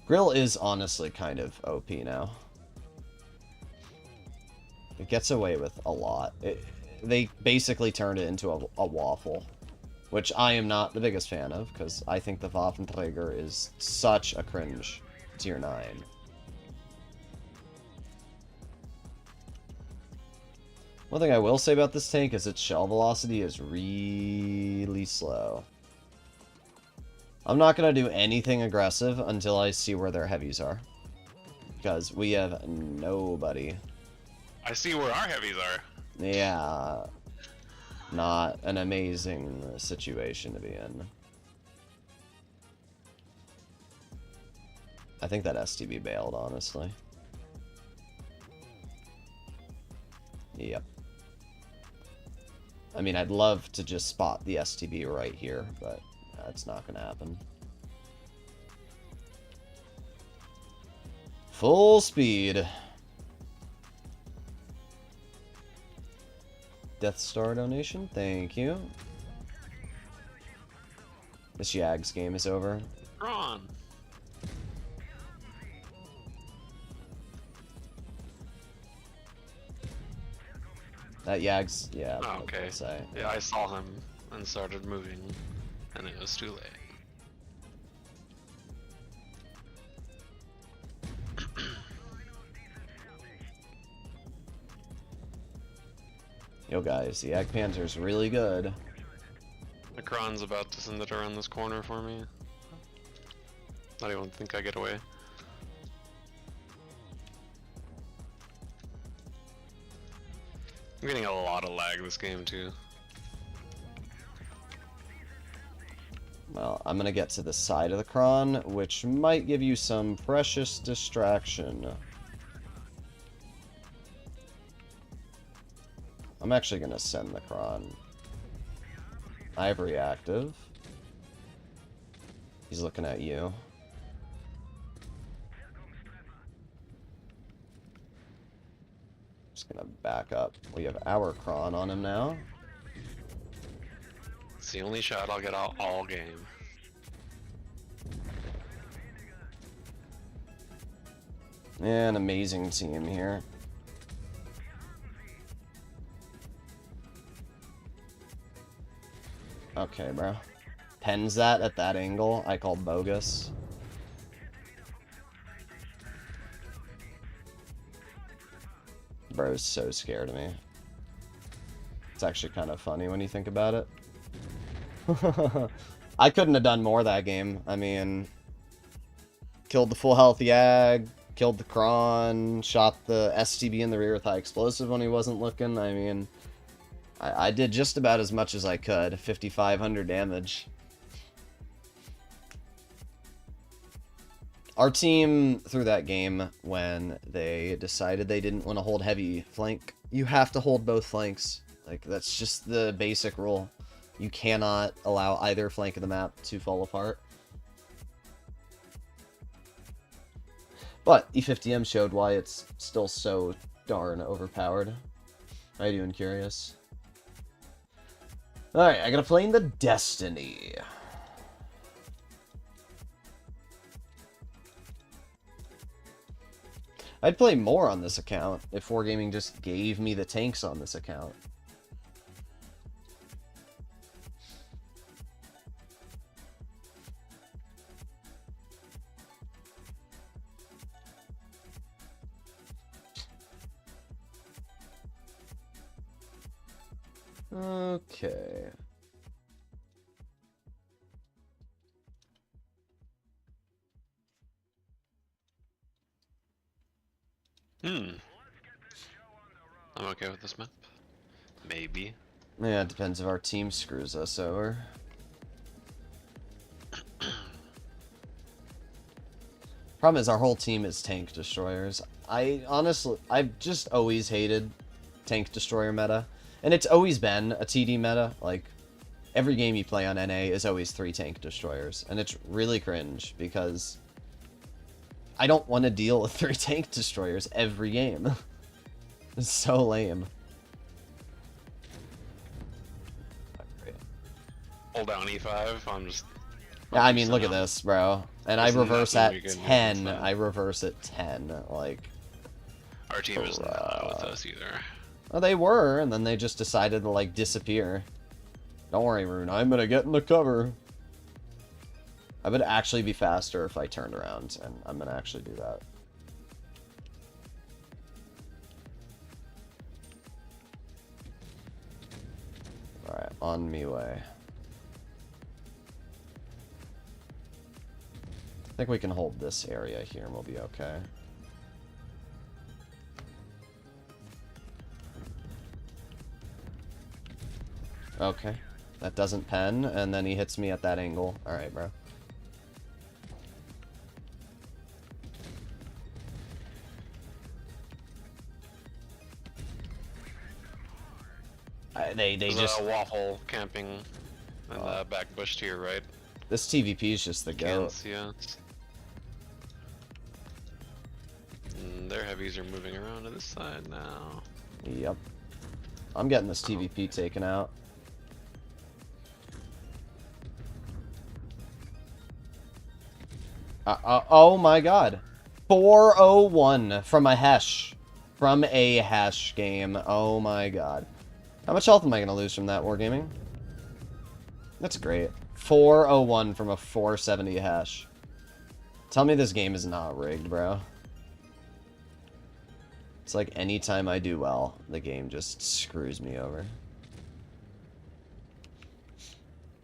Grill is honestly kind of OP now. It gets away with a lot. They basically turned it into a waffle, which I am not the biggest fan of, because I think the Waffenträger is such a cringe tier 9. One thing I will say about this tank is its shell velocity is really slow. I'm not going to do anything aggressive until I see where their heavies are, because we have nobody. I see where our heavies are. Yeah, not an amazing situation to be in. I think that STB bailed, honestly. Yep. I mean, I'd love to just spot the STB right here, but that's not going to happen. Full speed. Death Star donation, thank you. This Yags game is over. Ron. That Yags, yeah. Oh, okay. Say. Yeah, I saw him and started moving, and it was too late. Yo guys, the Ag Panzer's really good. Macron's about to send it around this corner for me. Not even think I get away. I'm getting a lot of lag this game too. Well, I'm gonna get to the side of the cron, which might give you some precious distraction. I'm actually gonna send the cron. I have reactive. He's looking at you. Just gonna back up. We have our cron on him now. It's the only shot I'll get all game. Yeah, an amazing team here. Okay, bro. Pens that at that angle, I call bogus. Bro's so scared of me. It's actually kind of funny when you think about it. I couldn't have done more that game. I mean, killed the full health Yag, killed the Kron, shot the STB in the rear with high explosive when he wasn't looking. I mean, I did just about as much as I could. 5,500 damage. Our team threw that game when they decided they didn't want to hold heavy flank. You have to hold both flanks. Like, that's just the basic rule. You cannot allow either flank of the map to fall apart. But E50M showed why it's still so darn overpowered. How you doing, Curious? Alright, I gotta play in the Destiny. I'd play more on this account if Wargaming just gave me the tanks on this account. Okay. I'm okay with this map. Maybe. Yeah, it depends if our team screws us over. Problem is, our whole team is tank destroyers. I've just always hated tank destroyer meta. And it's always been a TD meta. Like, every game you play on NA is always 3 tank destroyers. And it's really cringe, because I don't want to deal with 3 tank destroyers every game. It's so lame. Hold down E5, I'm just... Yeah, I mean, look at this, bro. And I There's reverse nothing at we can do, 10. it's fine. I reverse at 10. Like, Our team is not with us either. well, they were, and then they just decided to, like, disappear. Don't worry, Rune. I'm gonna get in the cover. I would actually be faster if I turned around, and I'm gonna actually do that. Alright, on me way. I think we can hold this area here and we'll be okay. Okay. That doesn't pen, and then he hits me at that angle. Alright, bro. They There's just... a waffle camping in the back bush to your right. This TVP is just the Can't goat. see us. And their heavies are moving around to this side now. Yep. I'm getting this TVP taken out. Oh my god. 401 from a Hesh. From a Hesh game. Oh my god. How much health am I going to lose from that, Wargaming? That's great. 401 from a 470 Hesh. Tell me this game is not rigged, bro. It's like anytime I do well, the game just screws me over.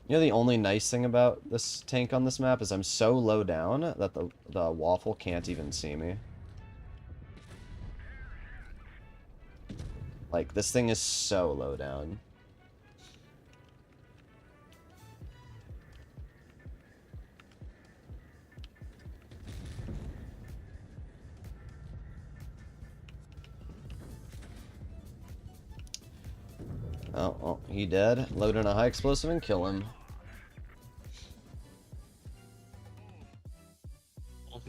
You know, the only nice thing about this tank on this map is I'm so low down that the waffle can't even see me. Like, this thing is so low down. Oh, he dead. Load in a high explosive and kill him.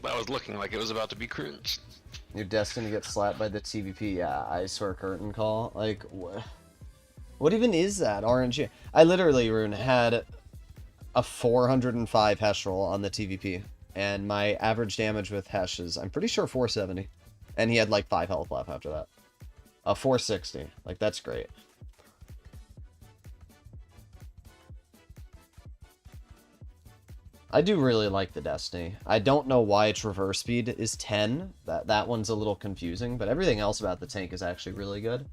That was looking like it was about to be cringe. You're destined to get slapped by the TVP. Yeah, I swear curtain call. Like, what even is that, RNG? I literally, Rune, had a 405 Hesh roll on the TVP. And my average damage with Hesh is, I'm pretty sure, 470. And he had like 5 health left after that. 460. Like, that's great. I do really like the Destiny. I don't know why its reverse speed is 10. That one's a little confusing, but everything else about the tank is actually really good.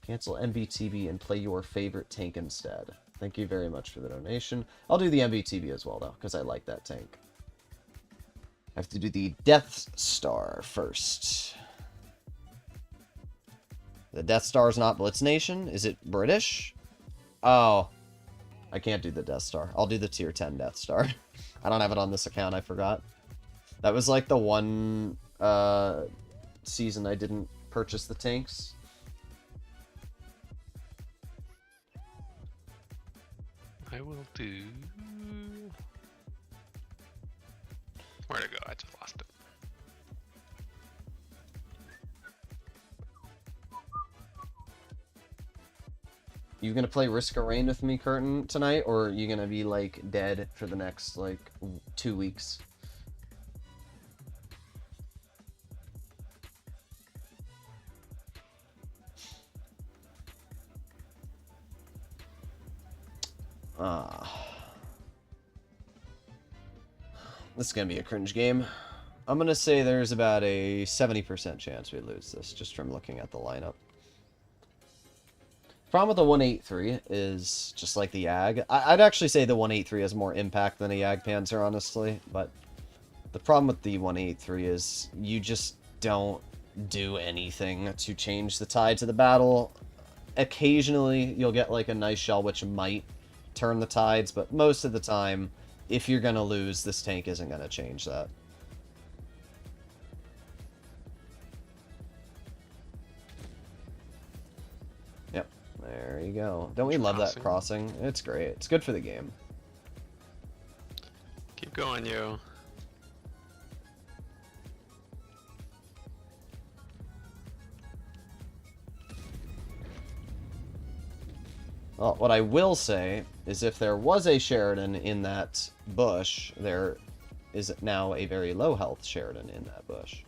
Cancel MBTB and play your favorite tank instead. Thank you very much for the donation. I'll do the MBTB as well, though, because I like that tank. I have to do the Death Star first. The Death Star is not Blitz Nation? Is it British? Oh. I can't do the Death Star. I'll do the tier 10 Death Star. I don't have it on this account, I forgot. That was like the one season I didn't purchase the tanks. I will do... Where'd it go? I just lost it. You gonna play Risk of Rain with me, Curtin, tonight? Or are you gonna be, like, dead for the next, like, 2 weeks? This is gonna be a cringe game. I'm gonna say there's about a 70% chance we lose this, just from looking at the lineup. Problem with the 183 is just like the Yag. I'd actually say the 183 has more impact than a Yag Panzer, honestly. But the problem with the 183 is you just don't do anything to change the tide to the battle. Occasionally, you'll get like a nice shell which might turn the tides, but most of the time, if you're going to lose, this tank isn't going to change that. Yep. There you go. Don't we love that crossing? It's great. It's good for the game. Keep going, you. Well, what I will say is if there was a Sheridan in that bush, there is now a very low health Sheridan in that bush.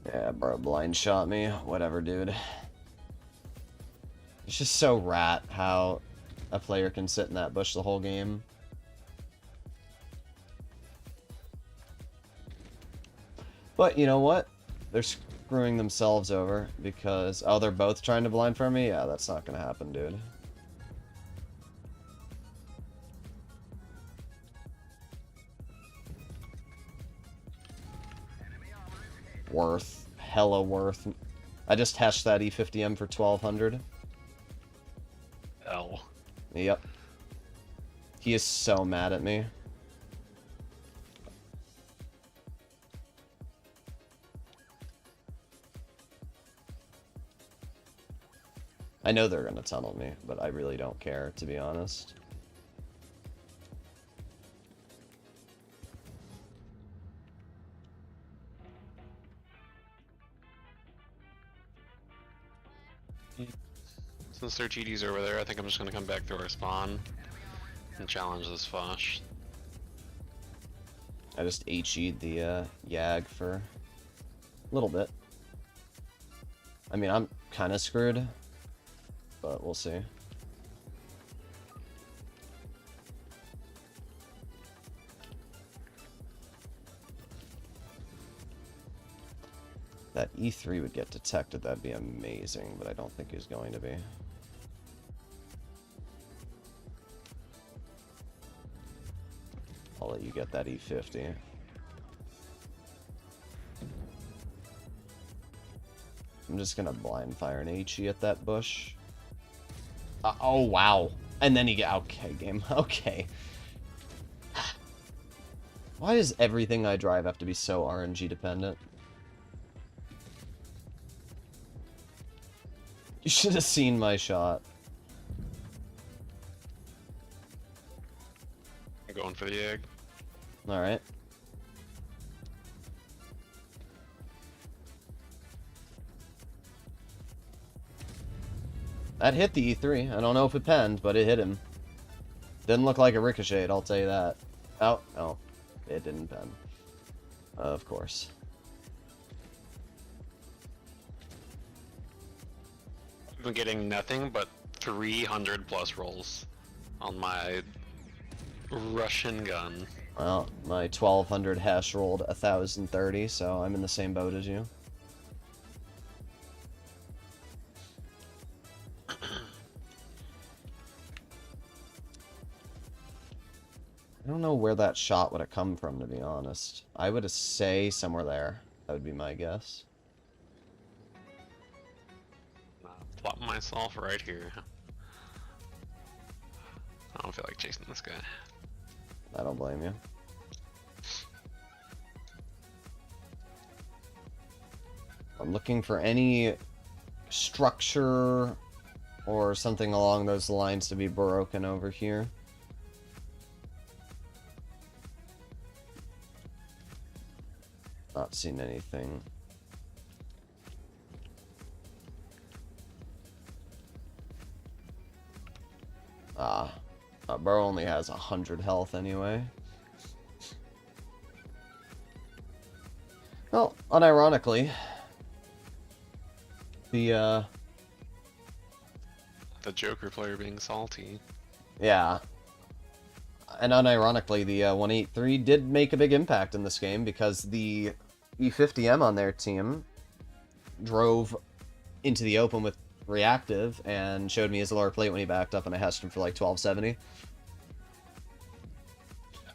Yeah, bro, blind shot me. Whatever, dude. It's just so rat how a player can sit in that bush the whole game. But you know what? They're screwing themselves over because... Oh, they're both trying to blind for me? Yeah, that's not gonna happen, dude. Worth. Hella worth. I just hashed that E50M for 1200. L. Yep. He is so mad at me. I know they're gonna tunnel me, but I really don't care, to be honest. Since their GD's over there, I think I'm just gonna come back through our spawn and challenge this Faust. I just HE'd the Yag for a little bit. I mean, I'm kind of screwed, but we'll see. That E3 would get detected, that'd be amazing, but I don't think he's going to be. I'll let you get that E50. I'm just gonna blind fire an HE at that bush. Oh, wow. And then you get... Okay, game. Okay. Why does everything I drive have to be so RNG dependent? You should have seen my shot. I'm going for the egg. Alright. That hit the E3. I don't know if it penned, but it hit him. Didn't look like a ricochet, I'll tell you that. Oh, no. It didn't pen. Of course. I've been getting nothing but 300 plus rolls on my Russian gun. Well, my 1200 hash rolled 1030, so I'm in the same boat as you. I don't know where that shot would have come from, to be honest. I would say somewhere there. That would be my guess. Plot myself right here. I don't feel like chasing this guy. I don't blame you. I'm looking for any structure or something along those lines to be broken over here. Not seen anything. Bro only has 100 health anyway. Well, unironically, the Joker player being salty. yeah. And unironically, the 183 did make a big impact in this game because the E50M on their team drove into the open with reactive and showed me his lower plate when he backed up, and I hashed him for like 1270.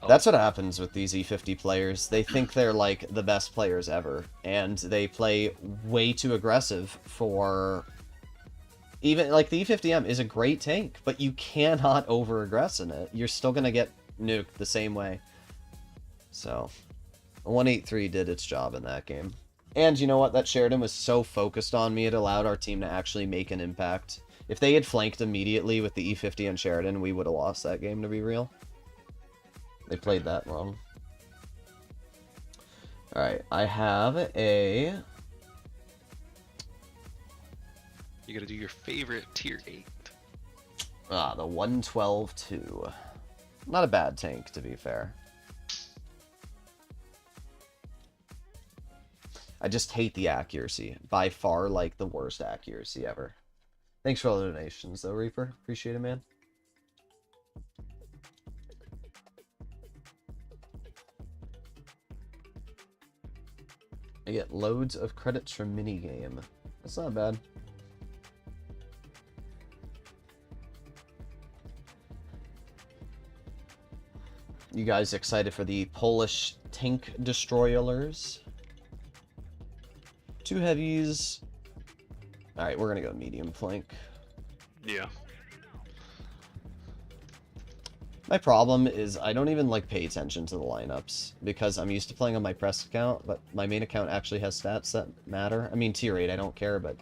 That's what happens with these E50 players. They think they're like the best players ever, and they play way too aggressive for... Even, like, the E50M is a great tank, but you cannot over-aggress in it. You're still gonna get nuked the same way. So, 183 did its job in that game. And you know what? That Sheridan was so focused on me, it allowed our team to actually make an impact. If they had flanked immediately with the E50 and Sheridan, we would have lost that game, to be real. They played that wrong. Alright, I have a... You gotta do your favorite tier 8. The 112-2. Not a bad tank, to be fair. I just hate the accuracy. By far, like, the worst accuracy ever. Thanks for all the donations, though, Reaper. Appreciate it, man. I get loads of credits from minigame. That's not bad. You guys excited for the Polish tank destroyers? 2 heavies. Alright, we're gonna go medium flank. Yeah. My problem is I don't even like pay attention to the lineups because I'm used to playing on my press account, but my main account actually has stats that matter. I mean, tier 8 I don't care, but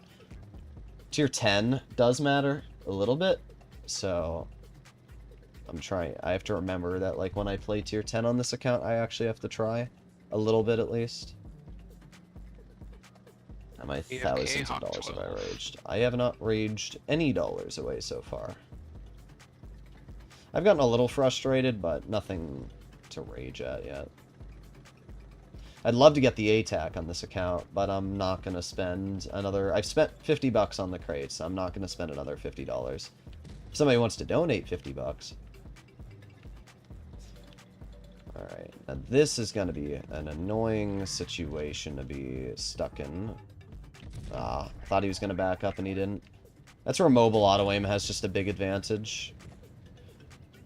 tier 10 does matter a little bit. So I have to remember that, like, when I play tier 10 on this account, I actually have to try a little bit at least. Am I thousands of dollars have I raged? I have not raged any dollars away so far. I've gotten a little frustrated, but nothing to rage at yet. I'd love to get the A-tac on this account, but I'm not going to spend another... I've spent 50 bucks on the crates. I'm not going to spend another $50. If somebody wants to donate 50 bucks. Alright, now this is going to be an annoying situation to be stuck in. Thought he was going to back up and he didn't. That's where mobile auto-aim has just a big advantage.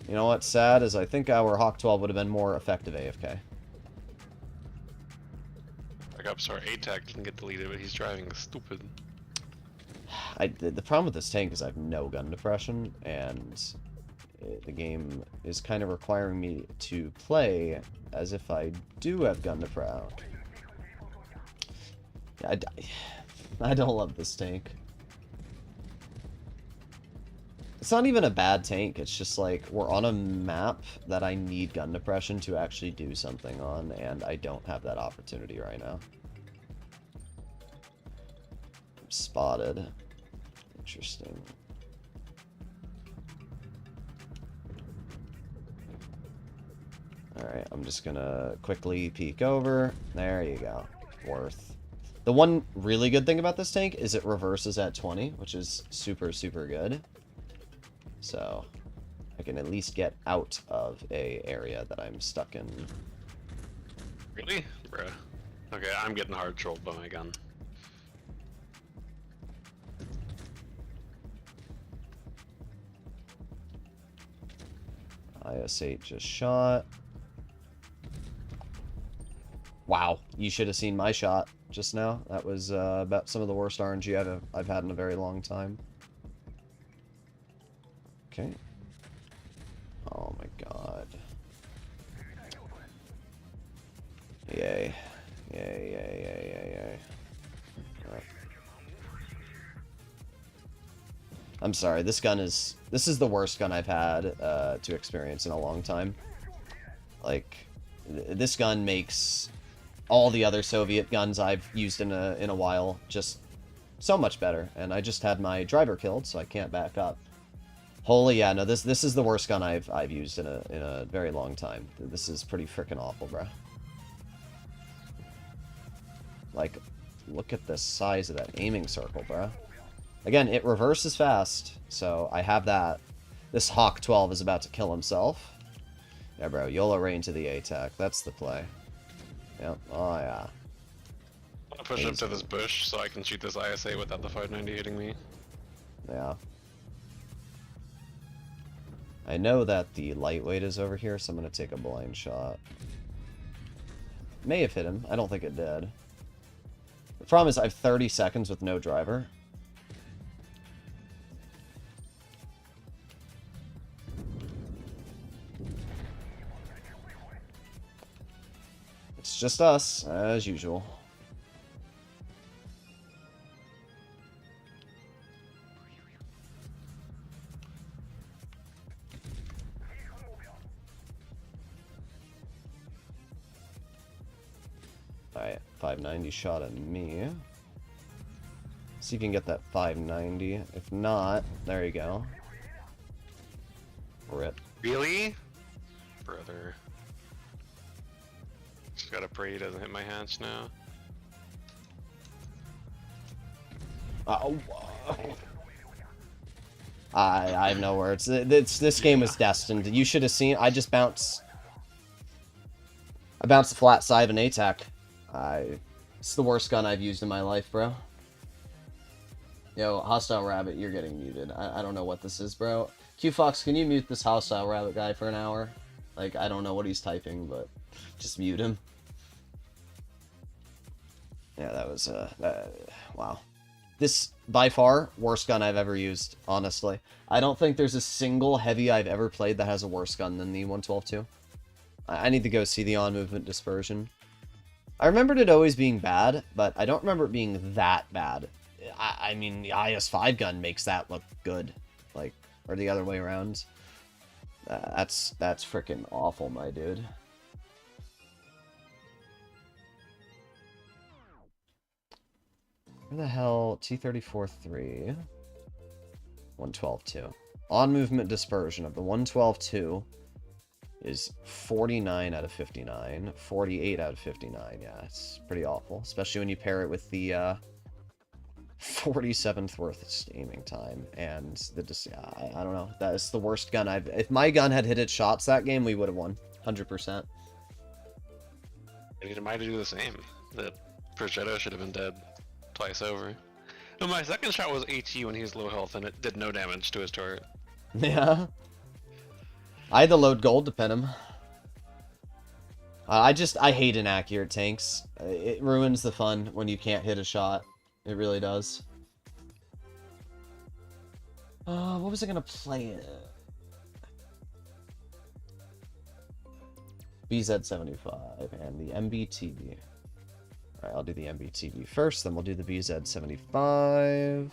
You know what's sad is I think our Hawk 12 would have been more effective AFK. Like, I'm sorry, A-Tag didn't get deleted, but he's driving stupid. The problem with this tank is I have no gun depression, and the game is kind of requiring me to play as if I do have gun depression. I don't love this tank. It's not even a bad tank, it's just like, we're on a map that I need gun depression to actually do something on, and I don't have that opportunity right now. I'm spotted. Interesting. Alright, I'm just gonna quickly peek over. There you go. Worth. The one really good thing about this tank is it reverses at 20, which is super, super good. So, I can at least get out of a area that I'm stuck in. Really? Bruh. Okay, I'm getting hard trolled by my gun. IS-8 just shot. Wow, you should have seen my shot just now. That was about some of the worst RNG I've had in a very long time. Okay. Oh my god. Yay. Yay, yay, yay, yay, yay. Right. I'm sorry, this is the worst gun I've had to experience in a long time. Like, this gun makes all the other Soviet guns I've used in a while just so much better. And I just had my driver killed, so I can't back up. Holy, yeah, no, this is the worst gun I've used in a very long time. This is pretty freaking awful, bro. Like, look at the size of that aiming circle, bro. Again, it reverses fast, so I have that. This Hawk 12 is about to kill himself. Yeah, bro, YOLO rain to the A-tac. That's the play. Yep, oh yeah. I'm gonna push up to this bush so I can shoot this ISA without the 590 hitting me. Yeah. I know that the lightweight is over here, so I'm going to take a blind shot. May have hit him. I don't think it did. The problem is I have 30 seconds with no driver. It's just us, as usual. Alright, 590 shot at me. See if you can get that 590. If not, there you go. Rip. Really? Brother. Just gotta pray he doesn't hit my hatch now. I have no words. This game was destined. You should have seen. I bounced the flat side of an ATAC. It's the worst gun I've used in my life, bro. Yo, Hostile Rabbit, you're getting muted. I don't know what this is, bro. QFox, can you mute this Hostile Rabbit guy for an hour? Like, I don't know what he's typing, but just mute him. Yeah, that was, wow. This, by far, worst gun I've ever used, honestly. I don't think there's a single heavy I've ever played that has a worse gun than the 112-2. I need to go see the on-movement dispersion. I remembered it always being bad, but I don't remember it being that bad. I mean, the IS-5 gun makes that look good. Like, or the other way around. That's freaking awful, my dude. Where the hell? T-34-3. 112-2. On-movement dispersion of the 112-2 is 49 out of 59. 48 out of 59. Yeah, it's pretty awful. Especially when you pair it with the 47th worst aiming time. And I don't know. That is the worst gun I've... If my gun had hit its shots that game, we would have won. 100%. I need mine to do the same. That Progetto should have been dead twice over. No, my second shot was AT when he was low health and it did no damage to his turret. Yeah. I had to load gold to pin him. I hate inaccurate tanks. It ruins the fun when you can't hit a shot. It really does. What was I gonna play it? BZ75 and the MBTV. Alright, I'll do the MBTV first, then we'll do the BZ75.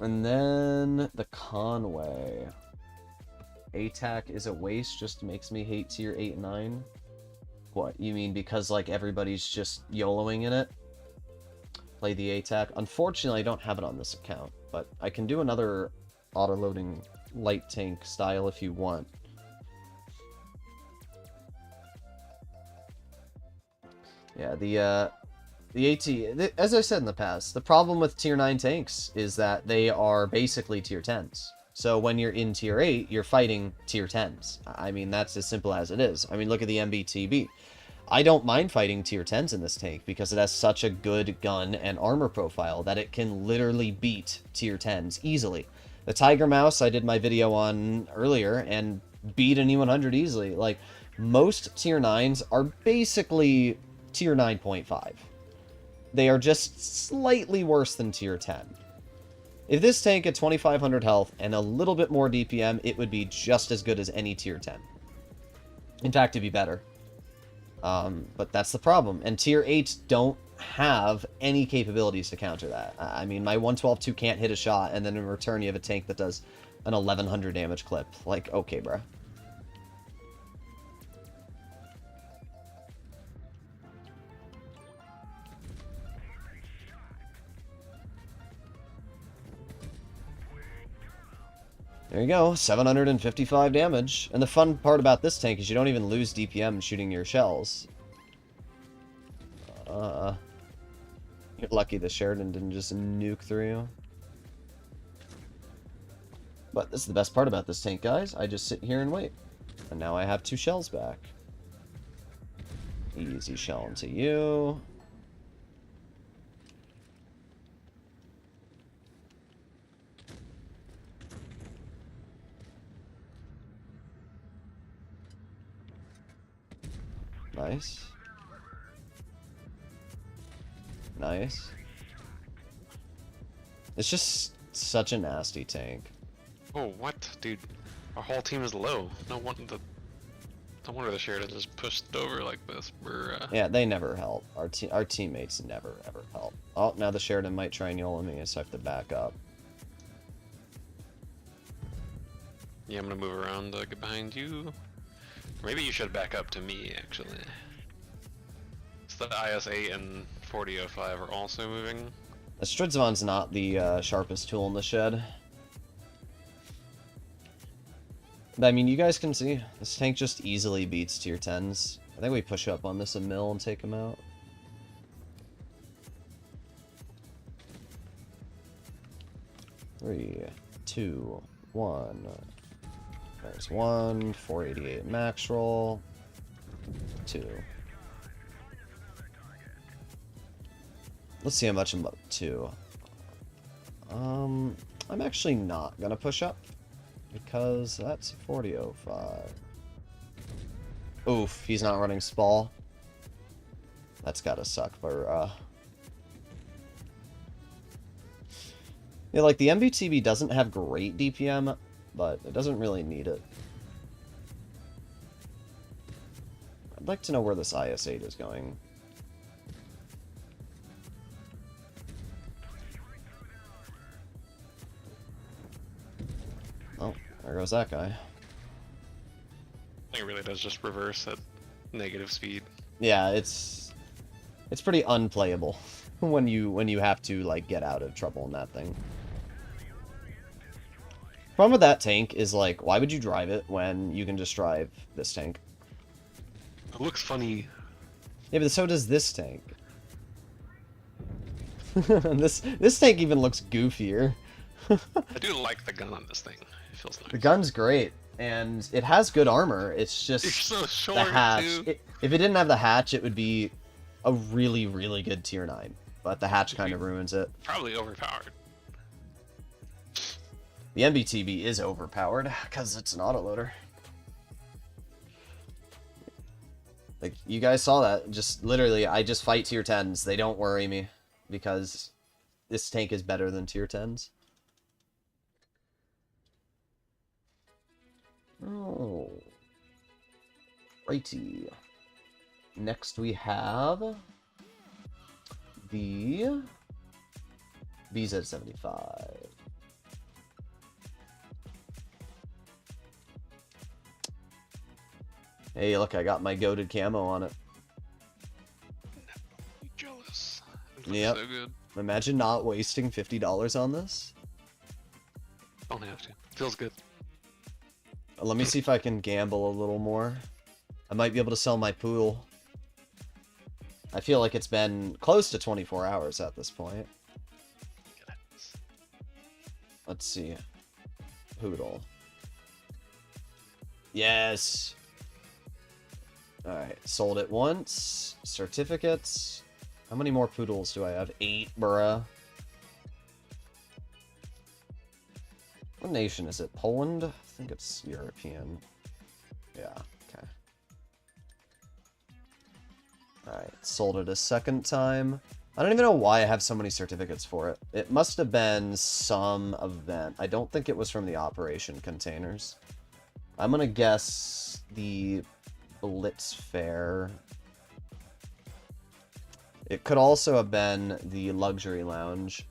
And then the Conway. ATAC is a waste, just makes me hate tier 8 and 9. What, you mean because like everybody's just YOLOing in it? Play the ATAC. Unfortunately, I don't have it on this account, but I can do another auto-loading light tank style if you want. Yeah, the AT, as I said in the past, the problem with tier 9 tanks is that they are basically tier 10s. So when you're in tier 8, you're fighting tier 10s. I mean, that's as simple as it is. I mean, look at the MBTB. I don't mind fighting tier 10s in this tank because it has such a good gun and armor profile that it can literally beat tier 10s easily. The Tiger Mouse I did my video on earlier and beat an E100 easily. Like, most tier 9s are basically tier 9.5. They are just slightly worse than tier 10. If this tank had 2500 health and a little bit more DPM, it would be just as good as any tier 10. In fact, it'd be better. But that's the problem. And tier 8s don't have any capabilities to counter that. I mean, my 112-2 can't hit a shot, and then in return you have a tank that does an 1100 damage clip. Like, okay, bruh. There you go, 755 damage. And the fun part about this tank is you don't even lose DPM shooting your shells. You're lucky the Sheridan didn't just nuke through you. But this is the best part about this tank, guys. I just sit here and wait. And now I have 2 shells back. Easy shell into you. Nice. Nice. It's just such a nasty tank. Oh, what? Dude, our whole team is low. No wonder the Sheridan just pushed over like this. Yeah, they never help. Our teammates never, ever help. Oh, now the Sheridan might try and YOLO me, so I have to back up. Yeah, I'm gonna move around to get behind you. Maybe you should back up to me, actually. So the IS-8 and 4005 are also moving. The Stridzvan's not the sharpest tool in the shed. But, I mean, you guys can see, this tank just easily beats tier 10s. I think we push up on this a mill and take him out. Three, two, one. There's 1, 488 max roll, 2. Let's see how much I'm up to. I'm actually not gonna push up because that's 4005. Oof, he's not running Spall. That's gotta suck, but yeah, like the MBTV doesn't have great DPM, but it doesn't really need it. I'd like to know where this IS-8 is going. Oh, there goes that guy. It really does just reverse at negative speed. Yeah, it's pretty unplayable when you have to like get out of trouble in that thing. Problem with that tank is, like, why would you drive it when you can just drive this tank? It looks funny. Yeah, but so does this tank. This tank even looks goofier. I do like the gun on this thing. It feels nice. The gun's great, and it has good armor. It's just It's so short, the hatch. too. If it didn't have the hatch, it would be a really, really good tier 9. But the hatch kind of ruins it. Probably overpowered. The MBTB is overpowered, because it's an autoloader. Like, you guys saw that. Just, literally, I just fight tier 10s. They don't worry me. because this tank is better than tier 10s. Oh. Righty. Next we have the BZ75. Hey, look, I got my goated camo on it. Jealous. It looks Yep. so good. Imagine not wasting $50 on this. Don't have to. Feels good. Let me see if I can gamble a little more. I might be able to sell my poodle. I feel like it's been close to 24 hours at this point. Let's see. Poodle. Yes! Alright, sold it once. Certificates. How many more poodles do I have? 8, bruh. What nation is it? Poland? I think it's European. Yeah, okay. Alright, sold it a second time. I don't even know why I have so many certificates for it. It must have been some event. I don't think it was from the operation containers. I'm gonna guess the Blitz Fair. It could also have been the Luxury Lounge.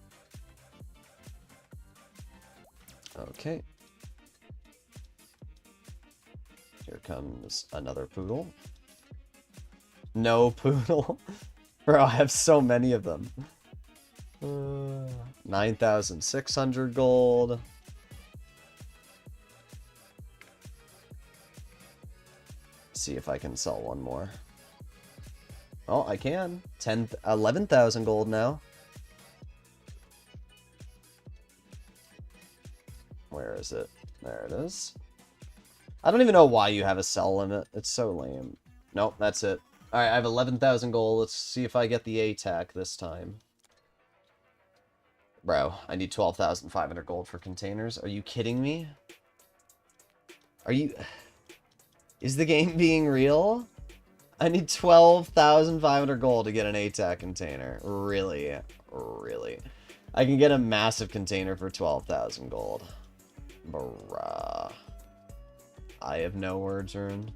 Okay. Here comes another poodle. No poodle. Bro, I have so many of them. 9,600 gold. See if I can sell one more. Oh, I can. 11,000 gold now. Where is it? There it is. I don't even know why you have a sell limit. It's so lame. Nope, that's it. Alright, I have 11,000 gold. Let's see if I get the ATAC this time. Bro, I need 12,500 gold for containers. Are you kidding me? Are you... Is the game being real? I need 12,500 gold to get an ATAC container. Really? Really? I can get a massive container for 12,000 gold. Bruh. I have no words, Rune.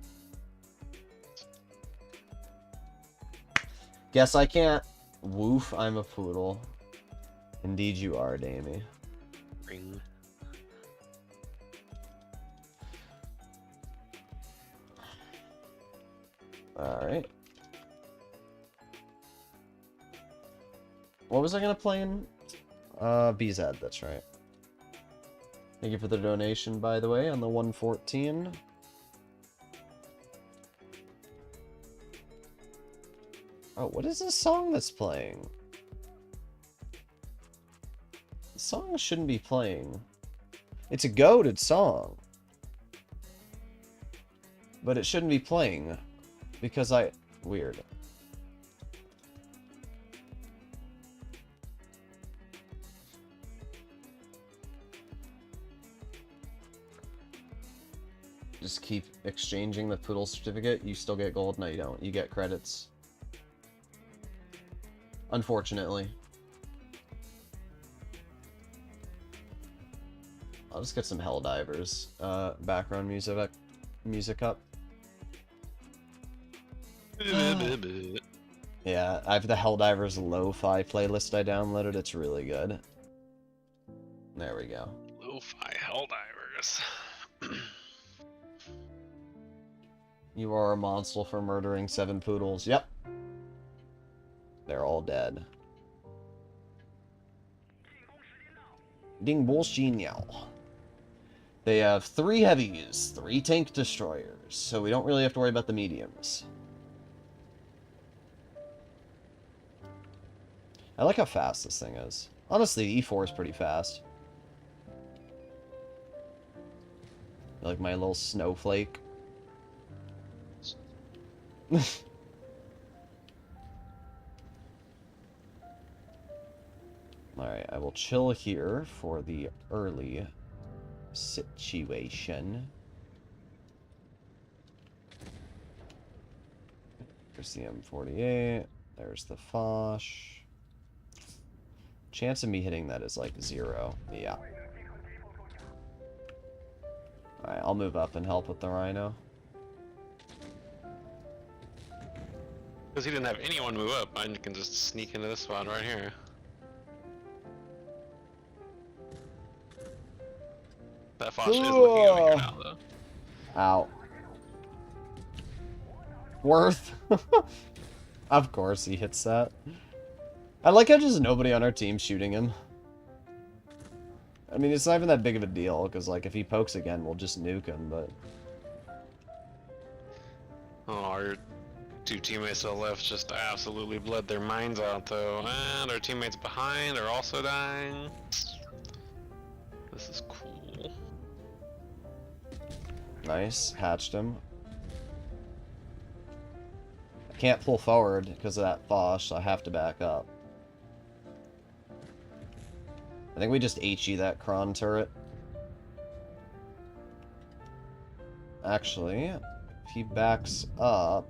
Guess I can't. Woof, I'm a poodle. Indeed you are, Damie. Ring. Alright. What was I gonna play in? BZ, that's right. Thank you for the donation, by the way, on the 114. Oh, what is this song that's playing? The song shouldn't be playing. It's a goated song. But it shouldn't be playing. Because Weird. Just keep exchanging the poodle certificate. You still get gold. No, you don't. You get credits. Unfortunately. I'll just get some Helldivers background music up. Yeah, I have the Helldivers lo-fi playlist I downloaded. It's really good. There we go. Lo-fi Helldivers. You are a monster for murdering 7 poodles. Yep. They're all dead. Ding bullshit. They have 3 heavies, 3 tank destroyers, so we don't really have to worry about the mediums. I like how fast this thing is. Honestly, the E4 is pretty fast. You like my little snowflake? Alright, I will chill here for the early situation. There's the M48. There's the Foch. Chance of me hitting that is like 0. Yeah. Alright, I'll move up and help with the Rhino. Because he didn't have anyone move up, I can just sneak into this spot right here. That Faust is looking at me here now, though. Ow. Worth. Of course he hits that. I like how just nobody on our team's shooting him. I mean, it's not even that big of a deal, because, like, if he pokes again, we'll just nuke him, but... Oh, our two teammates to the left just absolutely bled their minds out, though. And our teammates behind are also dying. This is cool. Nice. Hatched him. I can't pull forward because of that Faust, so I have to back up. I think we just HE that Kron turret. Actually, if he backs up...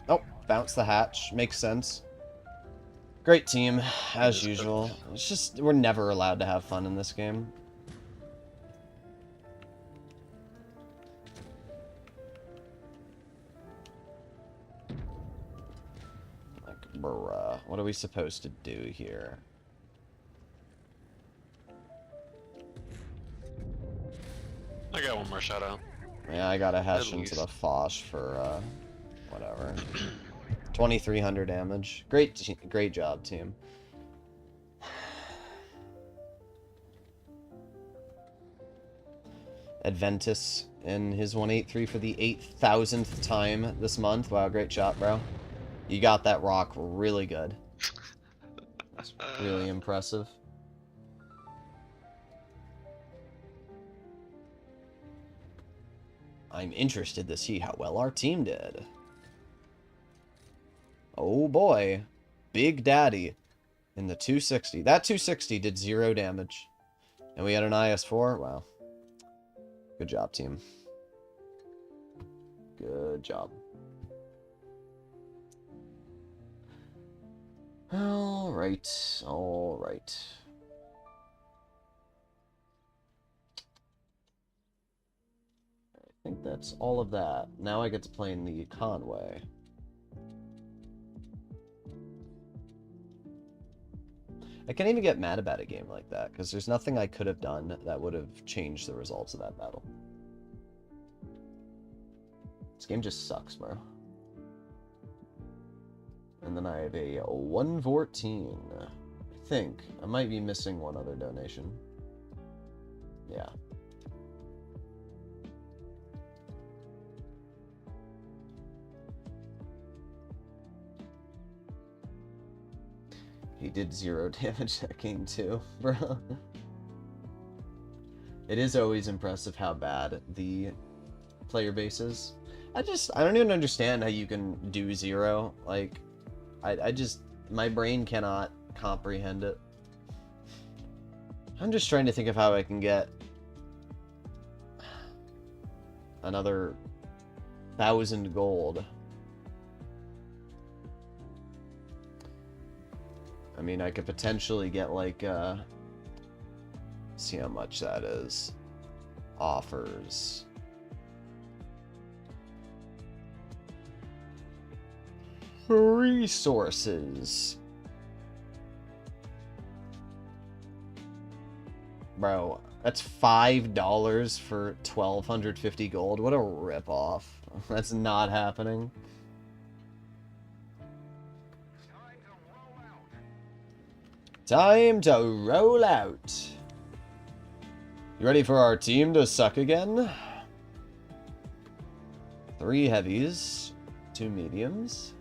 Oh, bounce the hatch. Makes sense. Great team, as usual. It's just, we're never allowed to have fun in this game. Like, bruh, what are we supposed to do here? I got one more shot out. Yeah, I gotta hash At into least. the Faust for, whatever. 2,300 damage. Great job, team. Adventus in his 183 for the 8,000th time this month. Wow, great shot, bro. You got that rock really good. It's really impressive. I'm interested to see how well our team did. Oh boy. Big Daddy in the 260. That 260 did 0 damage. And we had an IS-4? Wow. Good job, team. Good job. Alright. Alright. I think that's all of that. Now I get to play in the Conway. I can't even get mad about a game like that, because there's nothing I could have done that would have changed the results of that battle. This game just sucks, bro. And then I have a 114. I think. I might be missing one other donation. Yeah. He did 0 damage that game too, bro. It is always impressive how bad the player base is. I don't even understand how you can do 0. Like, my brain cannot comprehend it. I'm just trying to think of how I can get another 1,000 gold. I mean, I could potentially get, like, see how much that is. Offers. Resources. Bro, that's $5 for 1,250 gold. What a ripoff. That's not happening. Time to roll out. You ready for our team to suck again? 3 heavies, 2 mediums.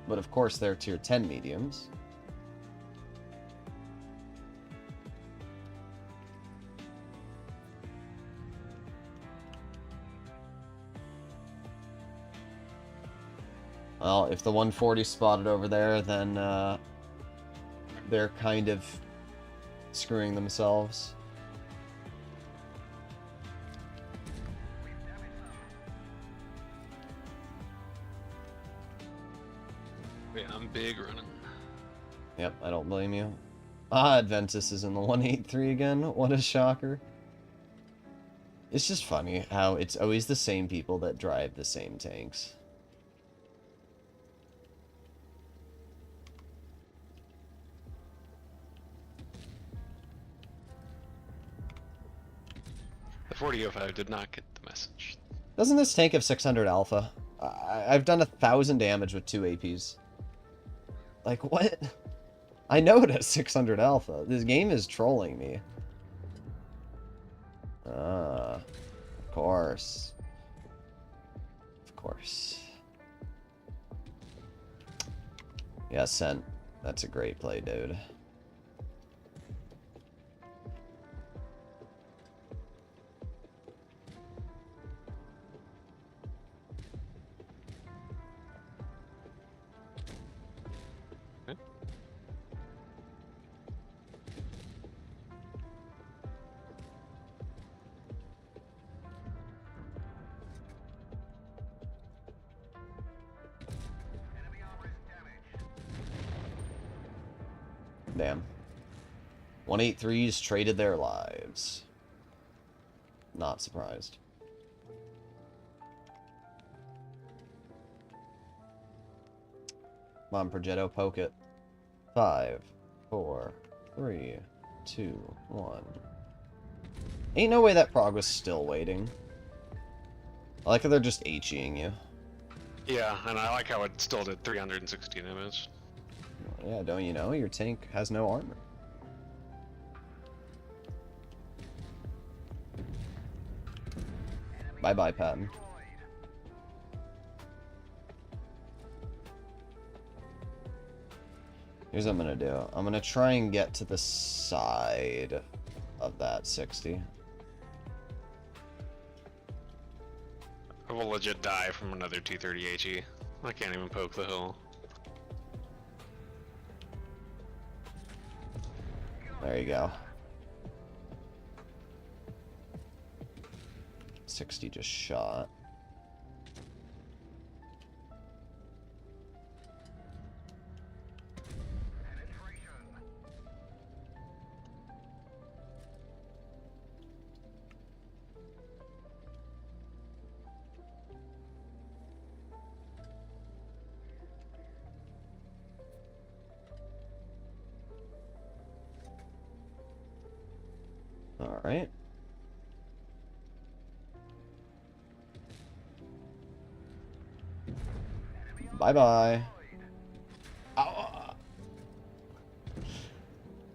But of course they're tier 10 mediums. Well, if the 140 spotted over there, then they're kind of screwing themselves. Yeah, big running. Yep, I don't blame you. Ah, Adventus is in the 183 again. What a shocker. It's just funny how it's always the same people that drive the same tanks. The 4005 did not get the message. Doesn't this tank have 600 alpha? I've done 1,000 damage with 2 APs. Like, what? I know it has 600 alpha. This game is trolling me. Of course. Of course. Yeah, Sent. That's a great play, dude. Damn. 183s traded their lives. Not surprised. Come on, Progetto, poke it. 5, 4, 3, 2, 1. Ain't no way that prog was still waiting. I like how they're just HEing you. Yeah, and I like how it still did 360 damage. Yeah, don't you know? Your tank has no armor. Bye-bye, Patton. Here's what I'm gonna do. I'm gonna try and get to the side of that 60. I will legit die from another T30 HE. I can't even poke the hill. There you go. 60 just shot. All right. Bye-bye.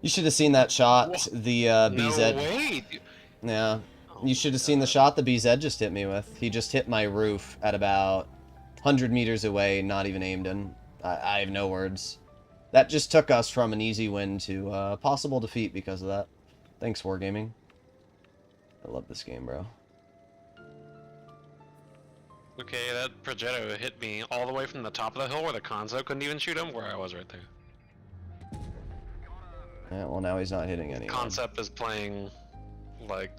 You should have seen that shot. What? The BZ. No way! Yeah. You should have seen the shot the BZ just hit me with. He just hit my roof at about 100 meters away, not even aimed in. I have no words. That just took us from an easy win to possible defeat because of that. Thanks, Wargaming. I love this game, bro. Okay, that Progetto hit me all the way from the top of the hill where the Conzo couldn't even shoot him, where I was right there. Yeah, well, now he's not hitting anyone. Concept is playing, like,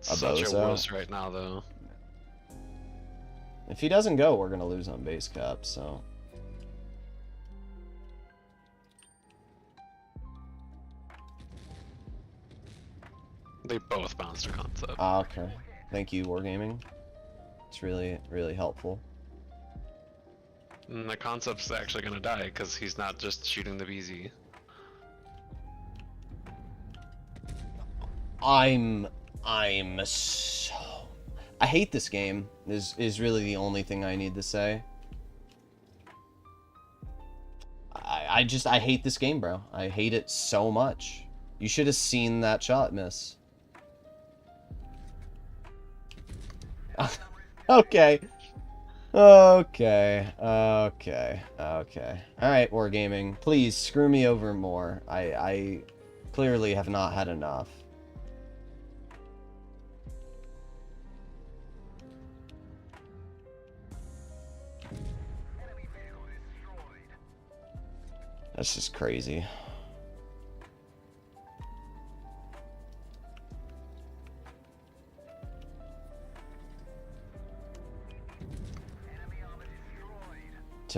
A such a bozo? wuss right now, though. If he doesn't go, we're going to lose on base cap, so... They both bounced a Concept. Ah, okay. Thank you, Wargaming. It's really, really helpful. And the Concept's actually gonna die, because he's not just shooting the BZ. I'm so... I hate this game, is really the only thing I need to say. I hate this game, bro. I hate it so much. You should have seen that shot miss. Okay. Okay. Okay. Okay. Alright, Wargaming. Please, screw me over more. I clearly have not had enough. That's just crazy.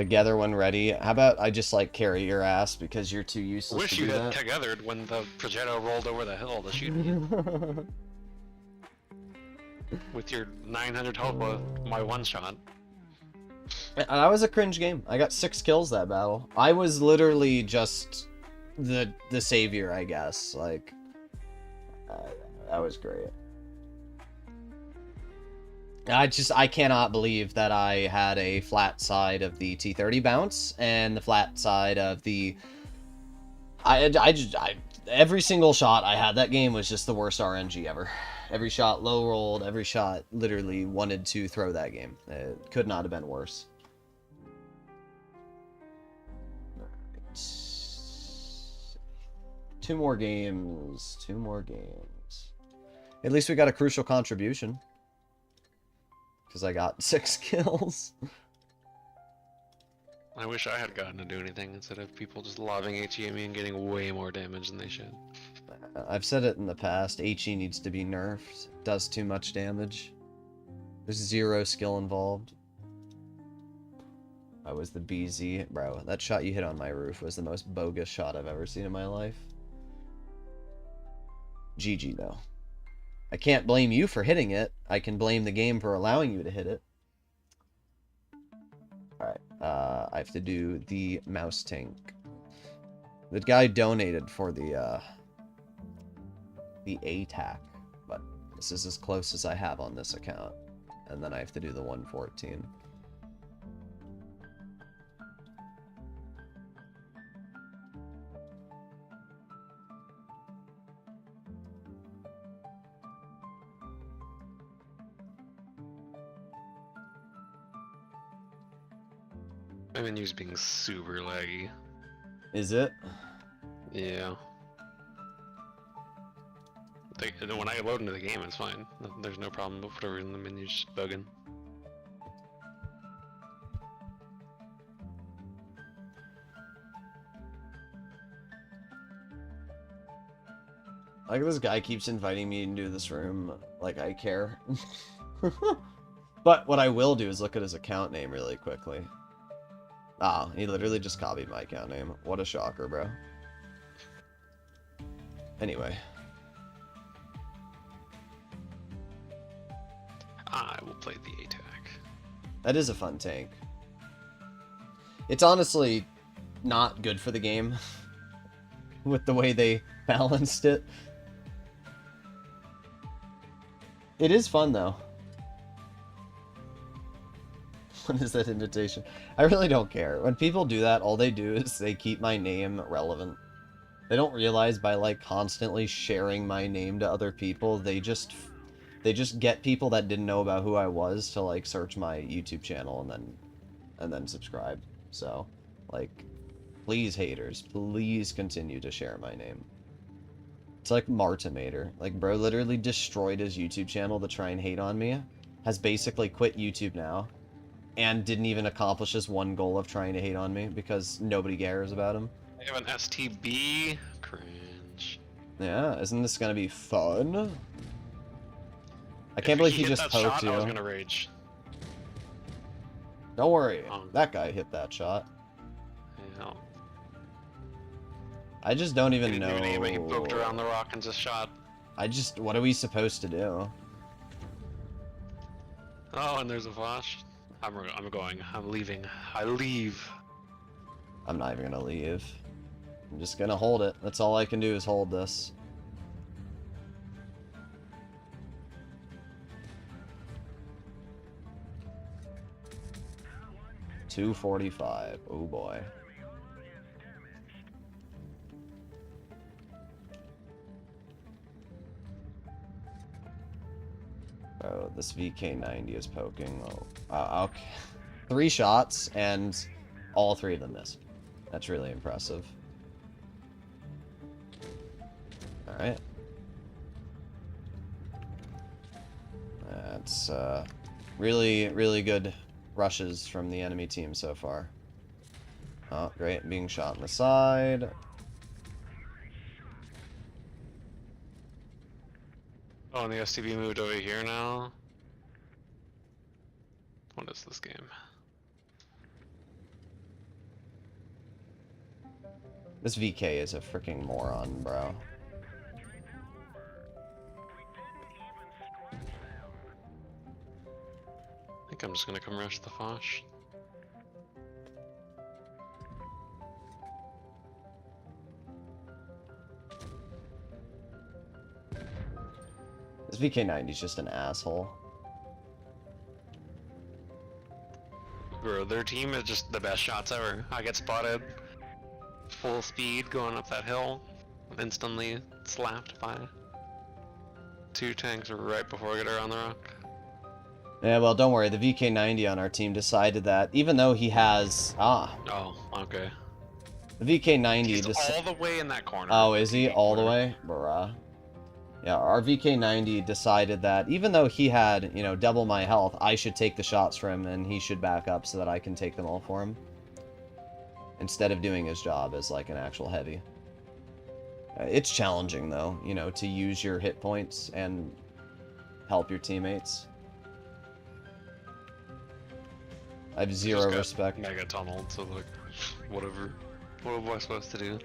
Together when ready. How about I just like carry your ass because you're too useless Wish to you do had that? togethered when the Progetto rolled over the hill to shoot me. With your 900 health with my one shot. That was a cringe game. I got 6 kills that battle. I was literally just the savior, I guess. Like, that was great. I cannot believe that I had a flat side of the T30 bounce and the flat side of the... every single shot I had that game was just the worst RNG ever. Every shot low rolled, every shot literally wanted to throw that game. It could not have been worse. Two more games. At least we got a crucial contribution. Because I got 6 kills. I wish I had gotten to do anything instead of people just lobbing HE at me and getting way more damage than they should. I've said it in the past, HE needs to be nerfed. It does too much damage. There's 0 skill involved. I was the BZ. Bro, that shot you hit on my roof was the most bogus shot I've ever seen in my life. GG though. I can't blame you for hitting it. I can blame the game for allowing you to hit it. Alright, I have to do the mouse tank. The guy donated for the ATAC, but this is as close as I have on this account. And then I have to do the 114. My menu's being super laggy. Is it? Yeah. When I load into the game, it's fine. There's no problem, but for whatever reason, the menu's just bugging. Like, this guy keeps inviting me into this room, like I care. But what I will do is look at his account name really quickly. Ah, he literally just copied my account name. What a shocker, bro. Anyway. I will play the ATAC. That is a fun tank. It's honestly not good for the game. With the way they balanced it. It is fun, though. What is that invitation? I really don't care. When people do that, all they do is they keep my name relevant. They don't realize by, like, constantly sharing my name to other people, they just get people that didn't know about who I was to, like, search my YouTube channel and then subscribe. So, like, please, haters, please continue to share my name. It's like Martimator. Like, bro literally destroyed his YouTube channel to try and hate on me. Has basically quit YouTube now. And didn't even accomplish his one goal of trying to hate on me because nobody cares about him. I have an STB. Cringe. Yeah, isn't this gonna be fun? I can't believe he just poked you. I was gonna rage. Don't worry, that guy hit that shot. Yeah. I just don't even know. He poked around the rock and just shot. What are we supposed to do? Oh, and there's a Faust. I'm leaving. I leave. I'm not even gonna leave. I'm just gonna hold it. That's all I can do is hold this. $245. Oh boy. Oh, this VK90 is poking. Oh, okay. 3 shots, and all 3 of them missed. That's really impressive. Alright. That's, really, really good rushes from the enemy team so far. Oh, great. Being shot on the side. Oh, and the STB moved over here now? What is this game? This VK is a freaking moron, bro. I think I'm just gonna come rush the Faust. This VK90 is just an asshole. Bro, their team is just the best shots ever. I get spotted, full speed going up that hill, instantly slapped by 2 tanks right before I get around the rock. Yeah, well, don't worry. The VK90 on our team decided that even though he has... Oh, okay. The VK90... He's all the way in that corner. Oh, is he? All the way? Bruh. Yeah, our VK90 decided that even though he had, you know, double my health, I should take the shots for him and he should back up so that I can take them all for him. Instead of doing his job as, like, an actual heavy. It's challenging, though, you know, to use your hit points and help your teammates. I have zero respect. Mega tunnel to, like, whatever. What was I supposed to do?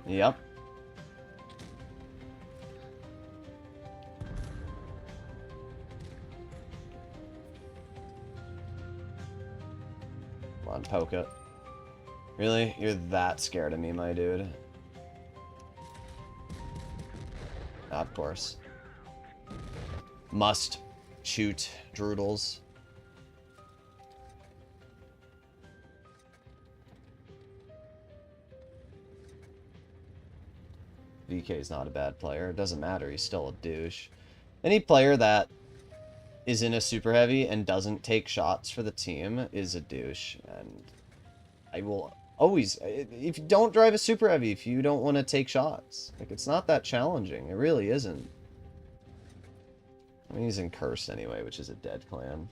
Yep. Come on, poke it. Really? You're that scared of me, my dude? Of course. Must shoot Droodles. VK is not a bad player. It doesn't matter. He's still a douche. Any player that is in a super heavy and doesn't take shots for the team is a douche. And I will always... If you don't drive a super heavy, if you don't want to take shots. Like, it's not that challenging. It really isn't. I mean, he's in Cursed anyway, which is a dead clan.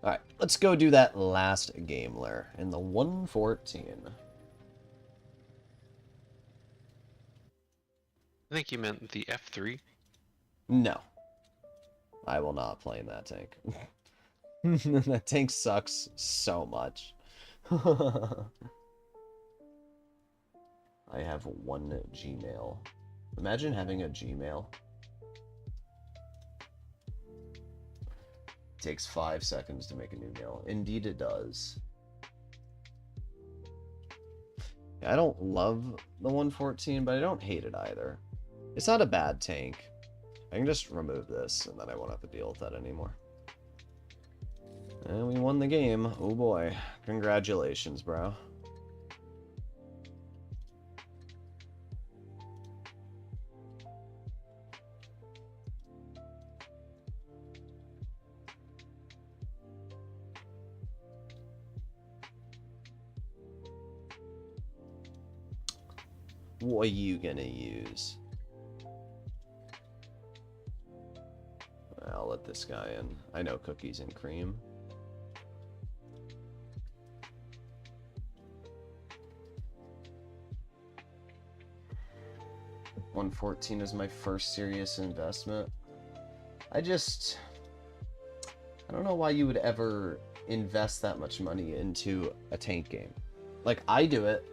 Alright, let's go do that last Gamler in the 114. I think you meant the F3. No. I will not play in that tank. That tank sucks so much. I have one Gmail. Imagine having a Gmail. It takes 5 seconds to make a new mail. Indeed it does. I don't love the 114, but I don't hate it either. It's not a bad tank. I can just remove this, and then I won't have to deal with that anymore. And we won the game. Oh boy. Congratulations, bro. What are you gonna use? I'll let this guy in. I know cookies and cream. $114 is my first serious investment. I don't know why you would ever invest that much money into a tank game. Like, I do it,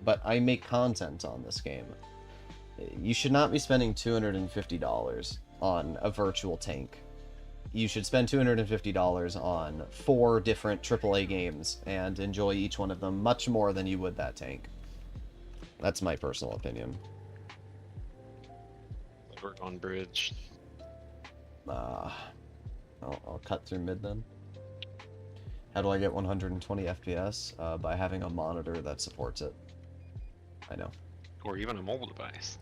but I make content on this game. You should not be spending $250 on a virtual tank. You should spend $250 on 4 different AAA games and enjoy each one of them much more than you would that tank. That's my personal opinion. Work on bridge. I'll cut through mid then. How do I get 120 FPS? By having a monitor that supports it. I know. Or even a mobile device.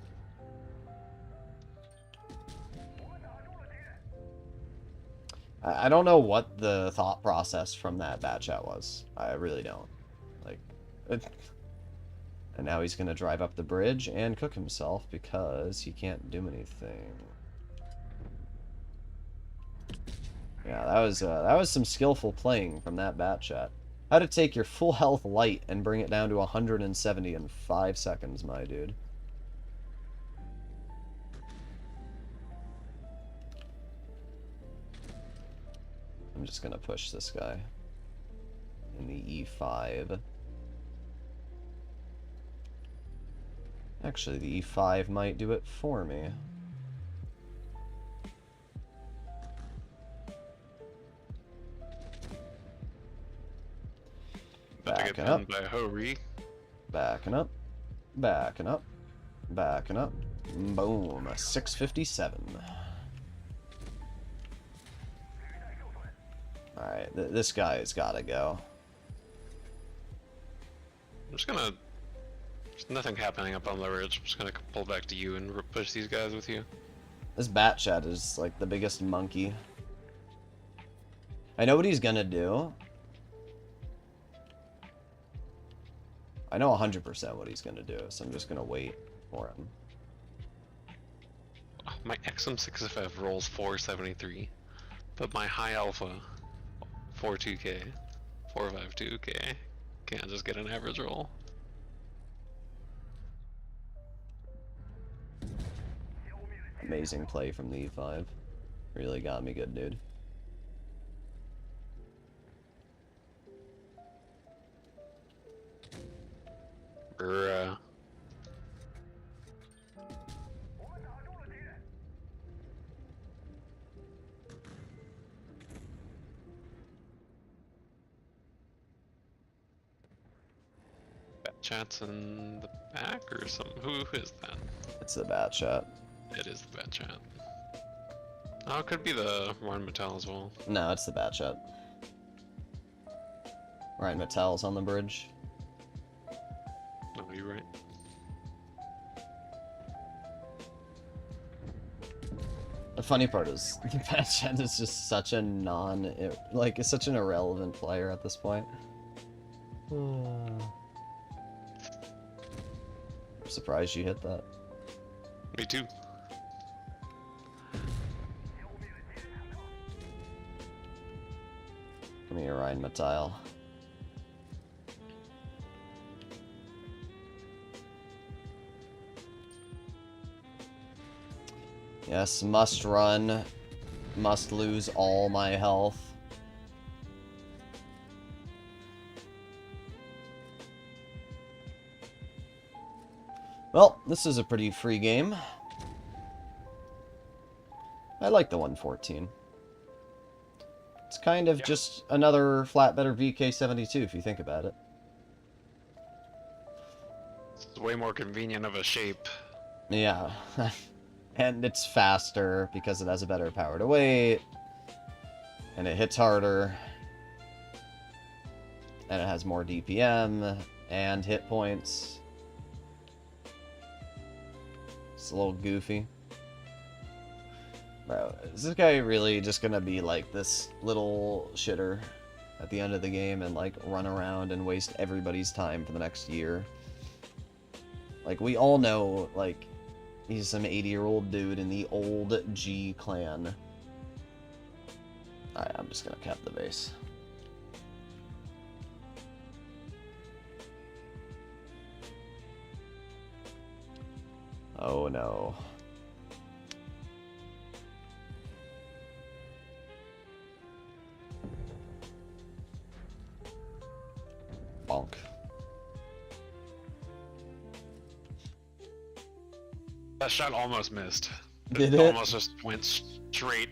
I don't know what the thought process from that bat chat was. I really don't. Like, and now he's gonna drive up the bridge and cook himself because he can't do anything. Yeah, that was some skillful playing from that bat chat. How to take your full health light and bring it down to 170 in 5 seconds, my dude. I'm just gonna push this guy in the E5. Actually, the E5 might do it for me. About to get Backing up. pinned by Hori. Backing up. Backing up. Backing up. Boom. 657. Alright, this guy's gotta go. I'm just gonna... There's nothing happening up on the ridge. I'm just gonna pull back to you and push these guys with you. This bat chat is like the biggest monkey. I know what he's gonna do. I know 100% what he's gonna do, so I'm just gonna wait for him. My XM65 rolls 473, but my high alpha 42k, 452k. Can't just get an average roll. Amazing play from the E5. Really got me good, dude. Bruh. Chat's in the back or something? Who is that? It's the bat chat. It is the bat chat. Oh, it could be the Ryan Mattel as well. No, it's the bat chat. Ryan Mattel's on the bridge. No, you're right. The funny part is, the bat chat is just such a like, it's such an irrelevant player at this point. I'm surprised you hit that. Me too. Come here, Ryan Mattel. Yes, must run. Must lose all my health. Well, this is a pretty free game. I like the 114. It's kind of just another flatbed VK72 if you think about it. It's way more convenient of a shape. Yeah. And it's faster because it has a better power to weight. And it hits harder. And it has more DPM and hit points. It's a little goofy. Bro, is this guy really just gonna be like this little shitter at the end of the game and like run around and waste everybody's time for the next year? Like, we all know, like, he's some 80-year-old dude in the old G clan. Alright, I'm just gonna cap the base. Oh no. Bonk. That shot almost missed. Did it? Almost just went straight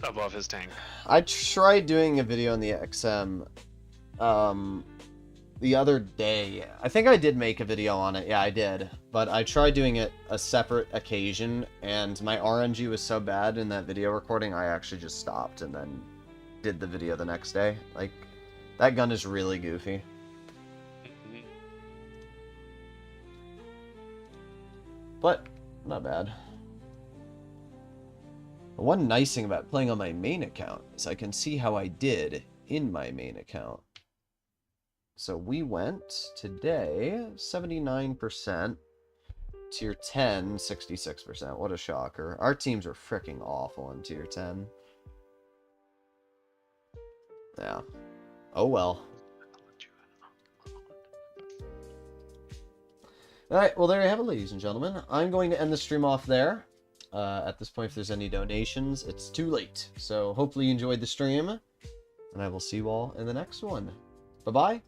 above his tank. I tried doing a video on the XM the other day. I think I did make a video on it. Yeah, I did. But I tried doing it a separate occasion, and my RNG was so bad in that video recording, I actually just stopped and then did the video the next day. Like, that gun is really goofy. But not bad. The one nice thing about playing on my main account is I can see how I did in my main account. So we went today 79%, tier 10 66%. What a shocker. Our teams are freaking awful in tier 10. Yeah. Oh well. Alright, well there you have it, ladies and gentlemen. I'm going to end the stream off there. At this point, if there's any donations, it's too late. So hopefully you enjoyed the stream, and I will see you all in the next one. Bye-bye.